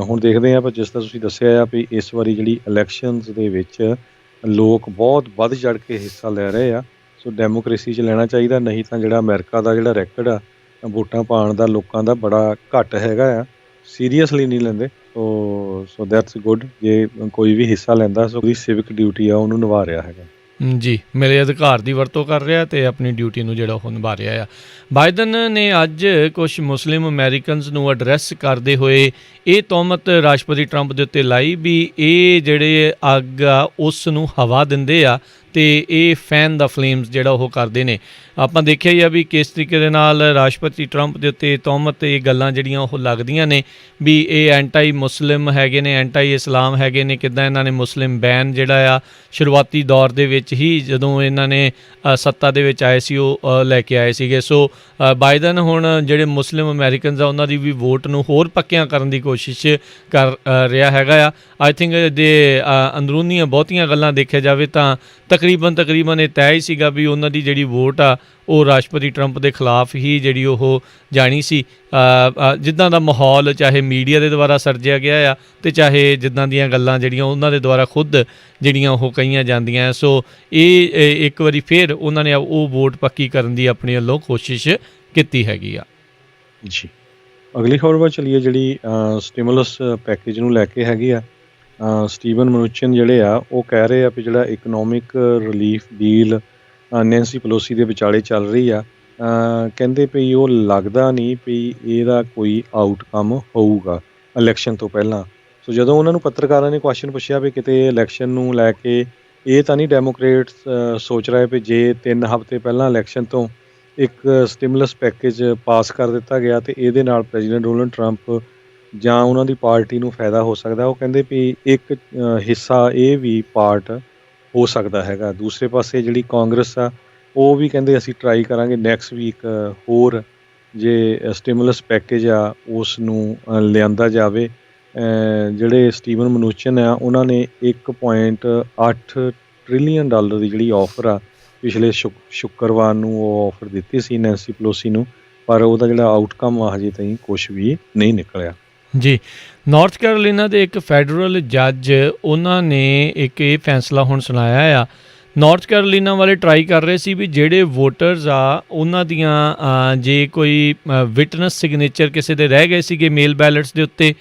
B: ਹੁਣ ਦੇਖਦੇ ਹਾਂ, ਪਰ ਜਿਸ ਤਰ੍ਹਾਂ ਤੁਸੀਂ ਦੱਸਿਆ ਆ ਵੀ ਇਸ ਵਾਰੀ ਜਿਹੜੀ ਇਲੈਕਸ਼ਨਸ ਦੇ ਵਿੱਚ ਲੋਕ ਬਹੁਤ ਵੱਧ ਚੜ੍ਹ ਕੇ ਹਿੱਸਾ ਲੈ ਰਹੇ ਆ। ਸੋ ਡੈਮੋਕ੍ਰੇਸੀ 'ਚ ਲੈਣਾ ਚਾਹੀਦਾ, ਨਹੀਂ ਤਾਂ ਜਿਹੜਾ ਅਮਰੀਕਾ ਦਾ ਜਿਹੜਾ ਰੈਕਡ ਆ ਵੋਟਾਂ ਪਾਉਣ ਦਾ ਲੋਕਾਂ ਦਾ ਬੜਾ ਘੱਟ ਹੈਗਾ ਆ, ਸੀਰੀਅਸਲੀ ਨਹੀਂ ਲੈਂਦੇ। ਸੋ ਦੈਟਸ ਗੁੱਡ, ਜੇ ਕੋਈ ਵੀ ਹਿੱਸਾ ਲੈਂਦਾ ਸੋ ਉਹਦੀ ਸਿਵਿਕ ਡਿਊਟੀ ਆ ਉਹਨੂੰ ਨਿਭਾ ਰਿਹਾ ਹੈਗਾ।
A: ਜੀ, ਮੇਰੇ ਅਧਿਕਾਰ ਦੀ ਵਰਤੋਂ ਕਰ ਰਿਹਾ ਅਤੇ ਆਪਣੀ ਡਿਊਟੀ ਨੂੰ ਜਿਹੜਾ ਉਹ ਨਿਭਾ ਰਿਹਾ ਆ। ਬਾਈਡਨ ਨੇ ਅੱਜ ਕੁਛ ਮੁਸਲਿਮ ਅਮਰੀਕਨਸ ਨੂੰ ਐਡਰੈਸ ਕਰਦੇ ਹੋਏ ਇਹ ਤੋਹਮਤ ਰਾਸ਼ਟਰਪਤੀ ਟਰੰਪ ਦੇ ਉੱਤੇ ਲਾਈ ਵੀ ਇਹ ਜਿਹੜੇ ਅੱਗ ਆ ਉਸ ਨੂੰ ਹਵਾ ਦਿੰਦੇ ਆ ਅਤੇ ਇਹ ਫੈਨ ਦਾ ਫਲੇਮਸ ਜਿਹੜਾ ਉਹ ਕਰਦੇ ਨੇ। ਆਪਾਂ ਦੇਖਿਆ ਹੀ ਆ ਵੀ ਕਿਸ ਤਰੀਕੇ ਦੇ ਨਾਲ ਰਾਸ਼ਟਰਪਤੀ ਟਰੰਪ ਦੇ ਉੱਤੇ ਤੋਹਮਤ ਇਹ ਗੱਲਾਂ ਜਿਹੜੀਆਂ ਉਹ ਲੱਗਦੀਆਂ ਨੇ ਵੀ ਇਹ ਐਂਟਾਈ ਮੁਸਲਿਮ ਹੈਗੇ ਨੇ, ਐਂਟਾਈ ਇਸਲਾਮ ਹੈਗੇ ਨੇ। ਕਿੱਦਾਂ ਇਹਨਾਂ ਨੇ ਮੁਸਲਿਮ ਬੈਨ ਜਿਹੜਾ ਆ ਸ਼ੁਰੂਆਤੀ ਦੌਰ ਦੇ ਵਿੱਚ ਹੀ ਜਦੋਂ ਇਹਨਾਂ ਨੇ ਸੱਤਾ ਦੇ ਵਿੱਚ ਆਏ ਸੀ ਉਹ ਲੈ ਕੇ ਆਏ ਸੀਗੇ। ਸੋ ਬਾਈਡਨ ਹੁਣ ਜਿਹੜੇ ਮੁਸਲਿਮ ਅਮਰੀਕਨਸ ਆ ਉਹਨਾਂ ਦੀ ਵੀ ਵੋਟ ਨੂੰ ਹੋਰ ਪੱਕਿਆਂ ਕਰਨ ਦੀ ਕੋਸ਼ਿਸ਼ ਕਰ ਰਿਹਾ ਹੈਗਾ ਆ। ਆਈ ਥਿੰਕ ਜੇ ਅੰਦਰੂਨੀਆਂ ਬਹੁਤੀਆਂ ਗੱਲਾਂ ਦੇਖਿਆ ਜਾਵੇ ਤਾਂ ਤਕਰੀਬਨ ਇਹ ਤੈਅ ਹੀ ਸੀਗਾ ਵੀ ਉਹਨਾਂ ਦੀ ਜਿਹੜੀ ਵੋਟ ਆ ਉਹ ਰਾਸ਼ਟਰਪਤੀ ਟਰੰਪ ਦੇ ਖਿਲਾਫ ਹੀ ਜਿਹੜੀ ਉਹ ਜਾਣੀ ਸੀ। ਜਿੱਦਾਂ ਦਾ ਮਾਹੌਲ ਚਾਹੇ ਮੀਡੀਆ ਦੇ ਦੁਆਰਾ ਸਿਰਜਿਆ ਗਿਆ ਆ ਅਤੇ ਚਾਹੇ ਜਿੱਦਾਂ ਦੀਆਂ ਗੱਲਾਂ ਜਿਹੜੀਆਂ ਉਹਨਾਂ ਦੇ ਦੁਆਰਾ ਖੁਦ ਜਿਹੜੀਆਂ ਉਹ ਕਹੀਆਂ ਜਾਂਦੀਆਂ। ਸੋ ਇਹ ਇੱਕ ਵਾਰੀ ਫਿਰ ਉਹਨਾਂ ਨੇ ਉਹ ਵੋਟ ਪੱਕੀ ਕਰਨ ਦੀ ਆਪਣੇ ਵੱਲੋਂ ਕੋਸ਼ਿਸ਼ ਕੀਤੀ ਹੈਗੀ ਆ।
B: ਜੀ, ਅਗਲੀ ਖਬਰ ਵੱਲ ਚੱਲੀਏ, ਜਿਹੜੀ ਸਟਿਮੂਲਸ ਪੈਕੇਜ ਨੂੰ ਲੈ ਕੇ ਹੈਗੀ ਆ। ਸਟੀਵਨ ਮਨੂਚਿਨ ਜਿਹੜੇ ਆ ਉਹ ਕਹਿ ਰਹੇ ਆ ਵੀ ਜਿਹੜਾ ਇਕਨੋਮਿਕ ਰਿਲੀਫ ਡੀਲ ਨੈਂਸੀ ਪਲੋਸੀ ਦੇ ਵਿਚਾਲੇ ਚੱਲ ਰਹੀ ਆ, ਕਹਿੰਦੇ ਵੀ ਉਹ ਲੱਗਦਾ ਨਹੀਂ ਵੀ ਇਹਦਾ ਕੋਈ ਆਊਟਕਮ ਹੋਊਗਾ ਇਲੈਕਸ਼ਨ ਤੋਂ ਪਹਿਲਾਂ। ਸੋ ਜਦੋਂ ਉਹਨਾਂ ਨੂੰ ਪੱਤਰਕਾਰਾਂ ਨੇ ਕੁਐਸਚਨ ਪੁੱਛਿਆ ਵੀ ਕਿਤੇ ਇਲੈਕਸ਼ਨ ਨੂੰ ਲੈ ਕੇ ਇਹ ਤਾਂ ਨਹੀਂ ਡੈਮੋਕ੍ਰੇਟਸ ਸੋਚ ਰਹੇ ਵੀ ਜੇ 3 ਹਫ਼ਤੇ ਪਹਿਲਾਂ ਇਲੈਕਸ਼ਨ ਤੋਂ ਇੱਕ ਸਟਿਮੂਲਸ ਪੈਕੇਜ ਪਾਸ ਕਰ ਦਿੱਤਾ ਗਿਆ ਅਤੇ ਇਹਦੇ ਨਾਲ ਪ੍ਰੈਜ਼ੀਡੈਂਟ ਡੋਨਲਡ ਟਰੰਪ ਜਾਂ ਉਹਨਾਂ ਦੀ ਪਾਰਟੀ ਨੂੰ ਫਾਇਦਾ ਹੋ ਸਕਦਾ। ਉਹ ਕਹਿੰਦੇ ਵੀ ਇੱਕ ਹਿੱਸਾ ਇਹ ਵੀ ਪਾਰਟ ਹੋ ਸਕਦਾ ਹੈਗਾ। ਦੂਸਰੇ ਪਾਸੇ ਜਿਹੜੀ ਕਾਂਗਰਸ ਆ ਉਹ ਵੀ ਕਹਿੰਦੇ ਅਸੀਂ ਟਰਾਈ ਕਰਾਂਗੇ ਨੈਕਸਟ ਵੀਕ ਹੋਰ ਜੇ ਸਟਿਮੂਲਸ ਪੈਕੇਜ ਆ ਉਸ ਨੂੰ ਲਿਆਂਦਾ ਜਾਵੇ। ਜਿਹੜੇ ਸਟੀਵਨ ਮਨੂਚਿਨ ਆ ਉਹਨਾਂ ਨੇ $1.8 ਟ੍ਰਿਲੀਅਨ ਦੀ ਜਿਹੜੀ ਆਫਰ ਆ ਪਿਛਲੇ ਸ਼ੁੱਕਰਵਾਰ ਨੂੰ ਉਹ ਆਫਰ ਦਿੱਤੀ ਸੀ ਨੈਂਸੀ ਪਲੋਸੀ ਨੂੰ, ਪਰ ਉਹਦਾ ਜਿਹੜਾ ਆਊਟਕਮ ਆ ਹਜੇ ਤਾਈਂ ਕੁਛ ਵੀ ਨਹੀਂ ਨਿਕਲਿਆ।
A: ਜੀ, ਨਾਰਥ ਕੈਰੋਲੀਨਾ ਦੇ ਇੱਕ ਫੈਡਰਲ ਜੱਜ ਉਹਨਾਂ ਨੇ ਇੱਕ ਇਹ ਫੈਸਲਾ ਹੁਣ ਸੁਣਾਇਆ ਆ। ਨਾਰਥ ਕੈਰੋਲੀਨਾ ਵਾਲੇ ਟਰਾਈ ਕਰ ਰਹੇ ਸੀ ਵੀ ਜਿਹੜੇ ਵੋਟਰਸ ਆ ਉਹਨਾਂ ਦੀਆਂ ਜੇ ਕੋਈ ਵਿਟਨੈਸ ਸਿਗਨੇਚਰ ਕਿਸੇ ਦੇ ਰਹਿ ਗਏ ਸੀਗੇ ਮੇਲ ਬੈਲਟਸ ਦੇ ਉੱਤੇ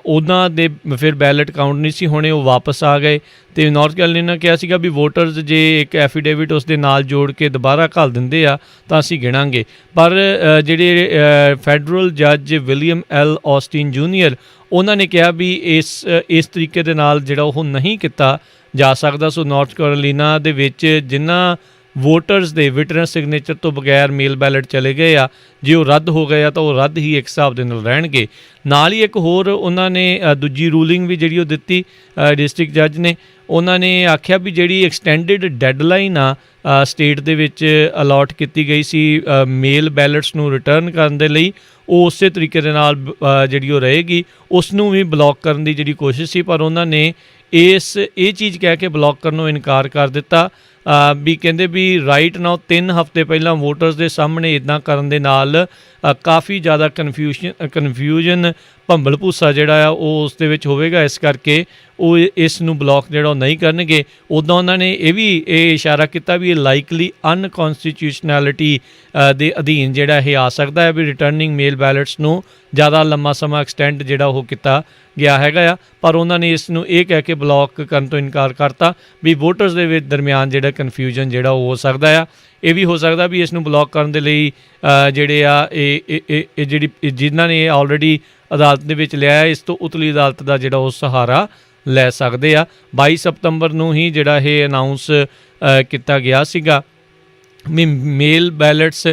A: ਉਹਨਾਂ ਦੇ ਫਿਰ ਬੈਲਟ ਕਾਊਂਟ ਨਹੀਂ ਸੀ ਹੋਣੇ, ਉਹ ਵਾਪਸ ਆ ਗਏ। ਅਤੇ ਨਾਰਥ ਕੈਰੋਲੀਨਾ ਕਿਹਾ ਸੀਗਾ ਵੀ ਵੋਟਰਸ ਜੇ ਇੱਕ ਐਫੀਡੇਵਿਟ ਉਸ ਦੇ ਨਾਲ ਜੋੜ ਕੇ ਦੁਬਾਰਾ ਘੱਲ ਦਿੰਦੇ ਆ ਤਾਂ ਅਸੀਂ ਗਿਣਾਂਗੇ। ਪਰ ਜਿਹੜੇ ਫੈਡਰਲ ਜੱਜ ਵਿਲੀਅਮ ਐਲ ਆਸਟਿਨ ਜੂਨੀਅਰ ਉਹਨਾਂ ਨੇ ਕਿਹਾ ਵੀ ਇਸ ਤਰੀਕੇ ਦੇ ਨਾਲ ਜਿਹੜਾ ਉਹ ਨਹੀਂ ਕੀਤਾ ਜਾ ਸਕਦਾ। ਸੋ ਨਾਰਥ ਕੈਰੋਲੀਨਾ ਦੇ ਵਿੱਚ ਜਿਨ੍ਹਾਂ ਵੋਟਰਸ ਦੇ ਵਿਟਨੈਸ ਸਿਗਨੇਚਰ ਤੋਂ ਬਗੈਰ ਮੇਲ ਬੈਲਟ ਚਲੇ ਗਏ ਆ, ਜੇ ਉਹ ਰੱਦ ਹੋ ਗਏ ਆ ਤਾਂ ਉਹ ਰੱਦ ਹੀ ਇੱਕ ਹਿਸਾਬ ਦੇ ਨਾਲ ਰਹਿਣਗੇ। ਨਾਲ ਹੀ ਇੱਕ ਹੋਰ ਉਹਨਾਂ ਨੇ ਦੂਜੀ ਰੂਲਿੰਗ ਵੀ ਜਿਹੜੀ ਉਹ ਦਿੱਤੀ ਡਿਸਟ੍ਰਿਕਟ ਜੱਜ ਨੇ। ਉਹਨਾਂ ਨੇ ਆਖਿਆ ਵੀ ਜਿਹੜੀ ਐਕਸਟੈਂਡਡ ਡੈਡਲਾਈਨ ਆ ਸਟੇਟ ਦੇ ਵਿੱਚ ਅਲਾਟ ਕੀਤੀ ਗਈ ਸੀ ਮੇਲ ਬੈਲਟਸ ਨੂੰ ਰਿਟਰਨ ਕਰਨ ਦੇ ਲਈ, ਉਹ ਉਸੇ ਤਰੀਕੇ ਦੇ ਨਾਲ ਜਿਹੜੀ ਉਹ ਰਹੇਗੀ। ਉਸ ਨੂੰ ਵੀ ਬਲੌਕ ਕਰਨ ਦੀ ਜਿਹੜੀ ਕੋਸ਼ਿਸ਼ ਸੀ, ਪਰ ਉਹਨਾਂ ਨੇ ਇਹ ਚੀਜ਼ ਕਹਿ ਕੇ ਬਲੌਕ ਕਰਨ ਨੂੰ ਇਨਕਾਰ ਕਰ ਦਿੱਤਾ ਵੀ ਕਹਿੰਦੇ ਵੀ ਰਾਈਟ ਨਾਓ 3 ਹਫ਼ਤੇ ਪਹਿਲਾਂ ਵੋਟਰਸ ਦੇ ਸਾਹਮਣੇ ਇੱਦਾਂ ਕਰਨ ਦੇ ਨਾਲ ਕਾਫੀ ਜ਼ਿਆਦਾ ਕਨਫਿਊਜ਼ਨ ਭੰਬਲ ਭੂਸਾ ਜਿਹੜਾ ਆ ਉਹ ਉਸ ਦੇ ਵਿੱਚ ਹੋਵੇਗਾ, ਇਸ ਕਰਕੇ ਉਹ ਇਸ ਨੂੰ ਬਲੌਕ ਜਿਹੜਾ ਉਹ ਨਹੀਂ ਕਰਨਗੇ। ਉੱਦਾਂ ਉਹਨਾਂ ਨੇ ਇਹ ਇਸ਼ਾਰਾ ਕੀਤਾ ਵੀ ਇਹ ਲਾਈਕਲੀ ਅਨਕੋਨਸਟੀਟਿਊਸ਼ਨੈਲਿਟੀ ਦੇ ਅਧੀਨ ਜਿਹੜਾ ਇਹ ਆ ਸਕਦਾ ਹੈ ਵੀ ਰਿਟਰਨਿੰਗ ਮੇਲ ਬੈਲਟਸ ਨੂੰ ਜ਼ਿਆਦਾ ਲੰਮਾ ਸਮਾਂ ਐਕਸਟੈਂਡ ਜਿਹੜਾ ਉਹ ਕੀਤਾ ਗਿਆ ਹੈਗਾ ਆ। ਪਰ ਉਹਨਾਂ ਨੇ ਇਸ ਨੂੰ ਇਹ ਕਹਿ ਕੇ ਬਲੌਕ ਕਰਨ ਤੋਂ ਇਨਕਾਰ ਕਰਤਾ ਵੀ ਵੋਟਰਸ ਦੇ ਵਿੱਚ ਦਰਮਿਆਨ ਜਿਹੜਾ ਕਨਫਿਊਜ਼ਨ ਜਿਹੜਾ ਉਹ ਹੋ ਸਕਦਾ ਆ। ਇਹ ਵੀ ਹੋ ਸਕਦਾ ਵੀ ਇਸ ਨੂੰ ਬਲੌਕ ਕਰਨ ਦੇ ਲਈ ਜਿਹੜੇ ਆ ਇਹ ਜਿਹੜੀ ਜਿਨ੍ਹਾਂ ਨੇ ਆਲਰੇਡੀ ਅਦਾਲਤ ਦੇ ਵਿੱਚ ਲਿਆ ਇਸ ਤੋਂ ਉਤਲੀ ਅਦਾਲਤ ਦਾ ਜਿਹੜਾ ਉਹ ਸਹਾਰਾ ਲੈ ਸਕਦੇ ਆ। 22 ਸਤੰਬਰ ਨੂੰ ਹੀ ਜਿਹੜਾ ਇਹ ਅਨਾਊਂਸ ਕੀਤਾ ਗਿਆ ਸੀਗਾ ਵੀ ਮੇਲ ਬੈਲਟਸ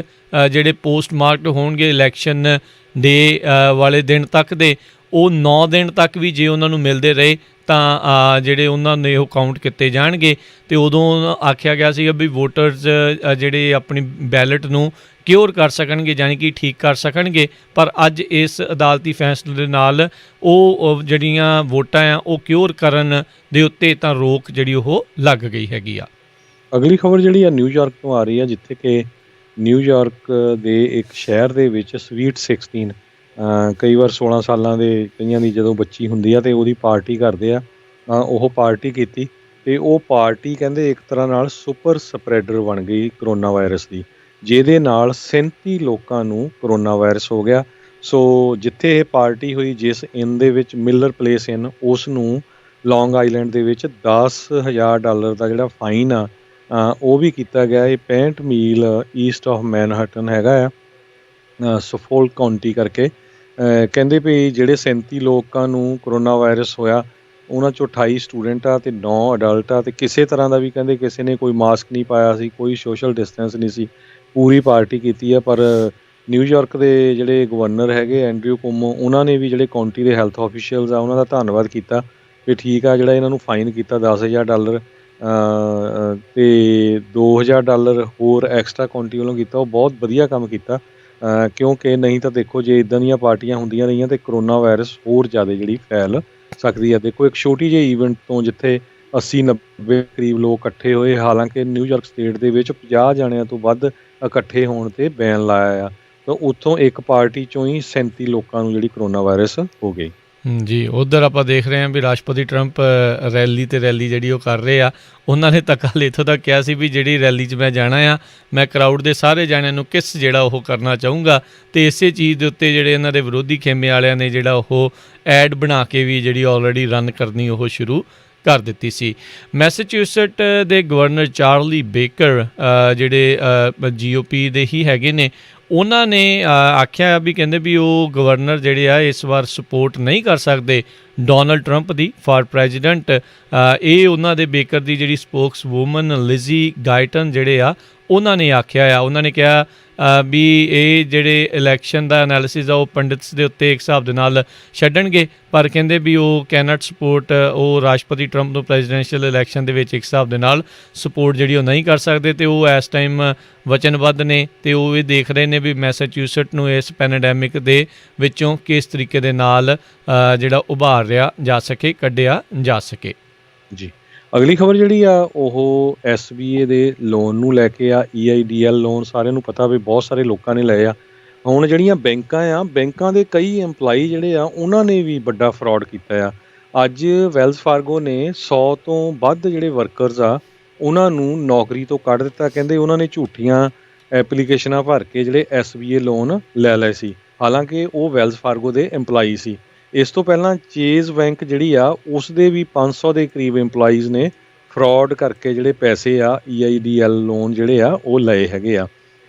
A: ਜਿਹੜੇ ਪੋਸਟ ਮਾਰਕਡ ਹੋਣਗੇ ਇਲੈਕਸ਼ਨ ਦੇ ਵਾਲੇ ਦਿਨ ਤੱਕ ਦੇ, ਉਹ 9 ਦਿਨ ਤੱਕ ਵੀ ਜੇ ਉਹਨਾਂ ਨੂੰ ਮਿਲਦੇ ਰਹੇ ਤਾਂ ਜਿਹੜੇ ਉਹਨਾਂ ਨੇ ਉਹ ਕਾਊਂਟ ਕੀਤੇ ਜਾਣਗੇ। ਅਤੇ ਉਦੋਂ ਆਖਿਆ ਗਿਆ ਸੀਗਾ ਵੀ ਵੋਟਰਸ ਜਿਹੜੇ ਆਪਣੀ ਬੈਲਟ ਨੂੰ ਕਿਉਰ ਕਰ ਸਕਣਗੇ, ਯਾਨੀ ਕਿ ਠੀਕ ਕਰ ਸਕਣਗੇ। ਪਰ ਅੱਜ ਇਸ ਅਦਾਲਤੀ ਫੈਸਲੇ ਦੇ ਨਾਲ ਉਹ ਜਿਹੜੀਆਂ ਵੋਟਾਂ ਆ ਉਹ ਕਿਉਰ ਕਰਨ ਦੇ ਉੱਤੇ ਤਾਂ ਰੋਕ ਜਿਹੜੀ ਉਹ ਲੱਗ ਗਈ ਹੈਗੀ ਆ।
B: ਅਗਲੀ ਖਬਰ ਜਿਹੜੀ ਆ ਨਿਊਯਾਰਕ ਤੋਂ ਆ ਰਹੀ ਆ, ਜਿੱਥੇ ਕਿ ਨਿਊਯਾਰਕ ਦੇ ਇੱਕ ਸ਼ਹਿਰ ਦੇ ਵਿੱਚ ਸਵੀਟ 16 ਕਈ ਵਾਰ 16 ਸਾਲਾਂ ਦੇ ਕਈਆਂ ਦੀ ਜਦੋਂ ਬੱਚੀ ਹੁੰਦੀ ਆ ਅਤੇ ਉਹਦੀ ਪਾਰਟੀ ਕਰਦੇ ਆ। ਉਹ ਪਾਰਟੀ ਕੀਤੀ ਅਤੇ ਉਹ ਪਾਰਟੀ ਕਹਿੰਦੇ ਇੱਕ ਤਰ੍ਹਾਂ ਨਾਲ ਸੁਪਰ ਸਪਰੈਡਰ ਬਣ ਗਈ ਕਰੋਨਾ ਵਾਇਰਸ ਦੀ, ਜਿਹਦੇ ਨਾਲ 37 ਲੋਕਾਂ ਨੂੰ ਕਰੋਨਾ ਵਾਇਰਸ ਹੋ ਗਿਆ। ਸੋ ਜਿੱਥੇ ਇਹ ਪਾਰਟੀ ਹੋਈ, ਜਿਸ ਇਨ ਦੇ ਵਿੱਚ ਮਿਲਰ ਪਲੇਸ ਇਨ, ਉਸ ਨੂੰ ਲੌਂਗ ਆਈਲੈਂਡ ਦੇ ਵਿੱਚ $10,000 ਦਾ ਜਿਹੜਾ ਫਾਈਨ ਆ ਉਹ ਵੀ ਕੀਤਾ ਗਿਆ। ਇਹ 65 ਮੀਲ ਈਸਟ ਆਫ ਮੈਨਹਟਨ ਹੈਗਾ ਆ, ਸਫੋਲਕ ਕਾਉਂਟੀ ਕਰਕੇ। ਕਹਿੰਦੇ ਵੀ ਜਿਹੜੇ 37 ਲੋਕਾਂ ਨੂੰ ਕਰੋਨਾ ਵਾਇਰਸ ਹੋਇਆ, ਉਹਨਾਂ 'ਚੋਂ 28 ਸਟੂਡੈਂਟ ਆ ਅਤੇ 9 ਅਡਲਟ ਆ, ਅਤੇ ਕਿਸੇ ਤਰ੍ਹਾਂ ਦਾ ਵੀ ਕਹਿੰਦੇ ਕਿਸੇ ਨੇ ਕੋਈ ਮਾਸਕ ਨਹੀਂ ਪਾਇਆ ਸੀ, ਕੋਈ ਸੋਸ਼ਲ ਡਿਸਟੈਂਸ ਨਹੀਂ ਸੀ, ਪੂਰੀ ਪਾਰਟੀ ਕੀਤੀ ਆ। ਪਰ ਨਿਊਯਾਰਕ ਦੇ ਜਿਹੜੇ ਗਵਰਨਰ ਹੈਗੇ ਐਂਡਰਿਊ ਕੁਓਮੋ, ਉਹਨਾਂ ਨੇ ਵੀ ਜਿਹੜੇ ਕਾਉਂਟੀ ਦੇ ਹੈਲਥ ਆਫੀਸ਼ੀਅਲਸ ਆ ਉਹਨਾਂ ਦਾ ਧੰਨਵਾਦ ਕੀਤਾ ਵੀ ਠੀਕ ਆ, ਜਿਹੜਾ ਇਹਨਾਂ ਨੂੰ ਫਾਈਨ ਕੀਤਾ $10,000 ਅਤੇ $2,000 ਹੋਰ ਐਕਸਟਰਾ ਕਾਉਂਟੀ ਵੱਲੋਂ ਕੀਤਾ। ਉਹ ਬਹੁਤ ਵਧੀਆ ਕੰਮ ਕੀਤਾ, ਕਿਉਂਕਿ ਨਹੀਂ ਤਾਂ ਦੇਖੋ ਜੇ ਇੱਦਾਂ ਦੀਆਂ ਪਾਰਟੀਆਂ ਹੁੰਦੀਆਂ ਰਹੀਆਂ ਤਾਂ ਕਰੋਨਾ ਵਾਇਰਸ ਹੋਰ ਜ਼ਿਆਦਾ ਜਿਹੜੀ ਫੈਲ ਸਕਦੀ ਹੈ। ਦੇਖੋ ਇੱਕ ਛੋਟੀ ਜਿਹੀ ਈਵੈਂਟ ਤੋਂ ਜਿੱਥੇ 80-90 ਕਰੀਬ ਲੋਕ ਇਕੱਠੇ ਹੋਏ, ਹਾਲਾਂਕਿ ਨਿਊਯਾਰਕ ਸਟੇਟ ਦੇ ਵਿੱਚ 50 ਜਣਿਆਂ ਤੋਂ ਵੱਧ ਇਕੱਠੇ ਹੋਣ 'ਤੇ ਬੈਨ ਲਾਇਆ ਆ, ਤਾਂ ਉੱਥੋਂ ਇੱਕ ਪਾਰਟੀ 'ਚੋਂ ਹੀ 37 ਲੋਕਾਂ ਨੂੰ ਜਿਹੜੀ ਕਰੋਨਾ ਵਾਇਰਸ ਹੋ ਗਈ।
A: ਜੀ, ਉੱਧਰ ਆਪਾਂ ਦੇਖ ਰਹੇ ਹਾਂ ਵੀ ਰਾਸ਼ਟਰਪਤੀ ਟਰੰਪ ਰੈਲੀ ਜਿਹੜੀ ਉਹ ਕਰ ਰਹੇ ਆ। ਉਹਨਾਂ ਨੇ ਤਾਂ ਕੱਲ੍ਹ ਇੱਥੋਂ ਤੱਕ ਕਿਹਾ ਸੀ ਵੀ ਜਿਹੜੀ ਰੈਲੀ 'ਚ ਮੈਂ ਜਾਣਾ ਆ, ਮੈਂ ਕਰਾਊਡ ਦੇ ਸਾਰੇ ਜਾਣਿਆਂ ਨੂੰ ਕਿਸ ਜਿਹੜਾ ਉਹ ਕਰਨਾ ਚਾਹੂੰਗਾ। ਅਤੇ ਇਸੇ ਚੀਜ਼ ਦੇ ਉੱਤੇ ਜਿਹੜੇ ਇਹਨਾਂ ਦੇ ਵਿਰੋਧੀ ਖੇਮੇ ਵਾਲਿਆਂ ਨੇ ਜਿਹੜਾ ਉਹ ਐਡ ਬਣਾ ਕੇ ਵੀ ਜਿਹੜੀ ਆਲਰੇਡੀ ਰਨ ਕਰਨੀ ਉਹ ਸ਼ੁਰੂ ਕਰ ਦਿੱਤੀ ਸੀ। ਮੈਸੇਚਿਊਸਟ ਦੇ ਗਵਰਨਰ ਚਾਰਲੀ ਬੇਕਰ ਜਿਹੜੇ GOP ਦੇ ਹੀ ਹੈਗੇ ਨੇ, ਉਹਨਾਂ ਨੇ ਆਖਿਆ ਵੀ ਕਹਿੰਦੇ ਵੀ ਉਹ ਗਵਰਨਰ ਜਿਹੜੇ ਆ ਇਸ ਵਾਰ ਸਪੋਰਟ ਨਹੀਂ ਕਰ ਸਕਦੇ Donald Trump the for president. ਇਹ ਉਹਨਾਂ ਦੇ ਬੇਕਰ ਦੀ ਜਿਹੜੀ ਸਪੋਕਸ ਵੂਮਨ ਲਿਜ਼ੀ ਗਾਇਟਨ ਜਿਹੜੇ ਆ ਉਹਨਾਂ ਨੇ ਆਖਿਆ ਆ। ਉਹਨਾਂ ਨੇ ਕਿਹਾ ਵੀ ਇਹ ਜਿਹੜੇ ਇਲੈਕਸ਼ਨ ਦਾ ਐਨਾਲਿਸਿਸ ਆ ਉਹ ਪੰਡਿਤਸ ਦੇ ਉੱਤੇ ਇੱਕ ਹਿਸਾਬ ਦੇ ਨਾਲ ਛੱਡਣਗੇ, ਪਰ ਕਹਿੰਦੇ ਵੀ ਉਹ ਕੈਨਟ ਸਪੋਰਟ, ਉਹ ਰਾਸ਼ਟਰਪਤੀ ਟਰੰਪ ਨੂੰ ਪ੍ਰੈਜ਼ੀਡੈਂਸ਼ੀਅਲ ਇਲੈਕਸ਼ਨ ਦੇ ਵਿੱਚ ਇੱਕ ਹਿਸਾਬ ਦੇ ਨਾਲ ਸਪੋਰਟ ਜਿਹੜੀ ਉਹ ਨਹੀਂ ਕਰ ਸਕਦੇ। ਅਤੇ ਉਹ ਇਸ ਟਾਈਮ ਵਚਨਬੱਧ ਨੇ ਅਤੇ ਉਹ ਇਹ ਦੇਖ ਰਹੇ ਨੇ ਵੀ ਮੈਸੇਚਿਊਸਟ ਨੂੰ ਇਸ ਪੈਨੇਡੈਮਿਕ ਦੇ ਵਿੱਚੋਂ ਕਿਸ ਤਰੀਕੇ ਦੇ ਨਾਲ ਜਿਹੜਾ ਉਭਾਰਿਆ ਜਾ ਸਕੇ, ਕੱਢਿਆ ਜਾ ਸਕੇ। ਜੀ,
B: ਅਗਲੀ ਖਬਰ ਜਿਹੜੀ ਆ ਉਹ SBA ਦੇ ਲੋਨ ਨੂੰ ਲੈ ਕੇ ਆ। EIDL ਲੋਨ ਸਾਰਿਆਂ ਨੂੰ ਪਤਾ ਵੀ ਬਹੁਤ ਸਾਰੇ ਲੋਕਾਂ ਨੇ ਲਏ ਆ। ਹੁਣ ਜਿਹੜੀਆਂ ਬੈਂਕਾਂ ਦੇ ਕਈ EMPLOYEE ਜਿਹੜੇ ਆ ਉਹਨਾਂ ਨੇ ਵੀ ਵੱਡਾ ਫਰਾਡ ਕੀਤਾ ਆ। ਅੱਜ ਵੈਲਸ ਫਾਰਗੋ ਨੇ 100 ਤੋਂ ਵੱਧ ਜਿਹੜੇ ਵਰਕਰਸ ਆ ਉਹਨਾਂ ਨੂੰ ਨੌਕਰੀ ਤੋਂ ਕੱਢ ਦਿੱਤਾ। ਕਹਿੰਦੇ ਉਹਨਾਂ ਨੇ ਝੂਠੀਆਂ ਐਪਲੀਕੇਸ਼ਨਾਂ ਭਰ ਕੇ ਜਿਹੜੇ SBA ਲੋਨ ਲੈ ਲਏ ਸੀ, ਹਾਲਾਂਕਿ ਉਹ ਵੈਲਸ ਫਾਰਗੋ ਦੇ EMPLOYEE ਸੀ। ਇਸ ਤੋਂ ਪਹਿਲਾਂ ਚੇਜ਼ ਬੈਂਕ ਜਿਹੜੀ ਆ ਉਸ ਦੇ ਵੀ 500 ਦੇ ਕਰੀਬ EMPLOYEES ਨੇ ਫਰਾਡ ਕਰਕੇ ਜਿਹੜੇ ਪੈਸੇ ਆ EIDL ਲੋਨ ਜਿਹੜੇ ਆ ਉਹ ਲਏ ਹੈਗੇ ਆ।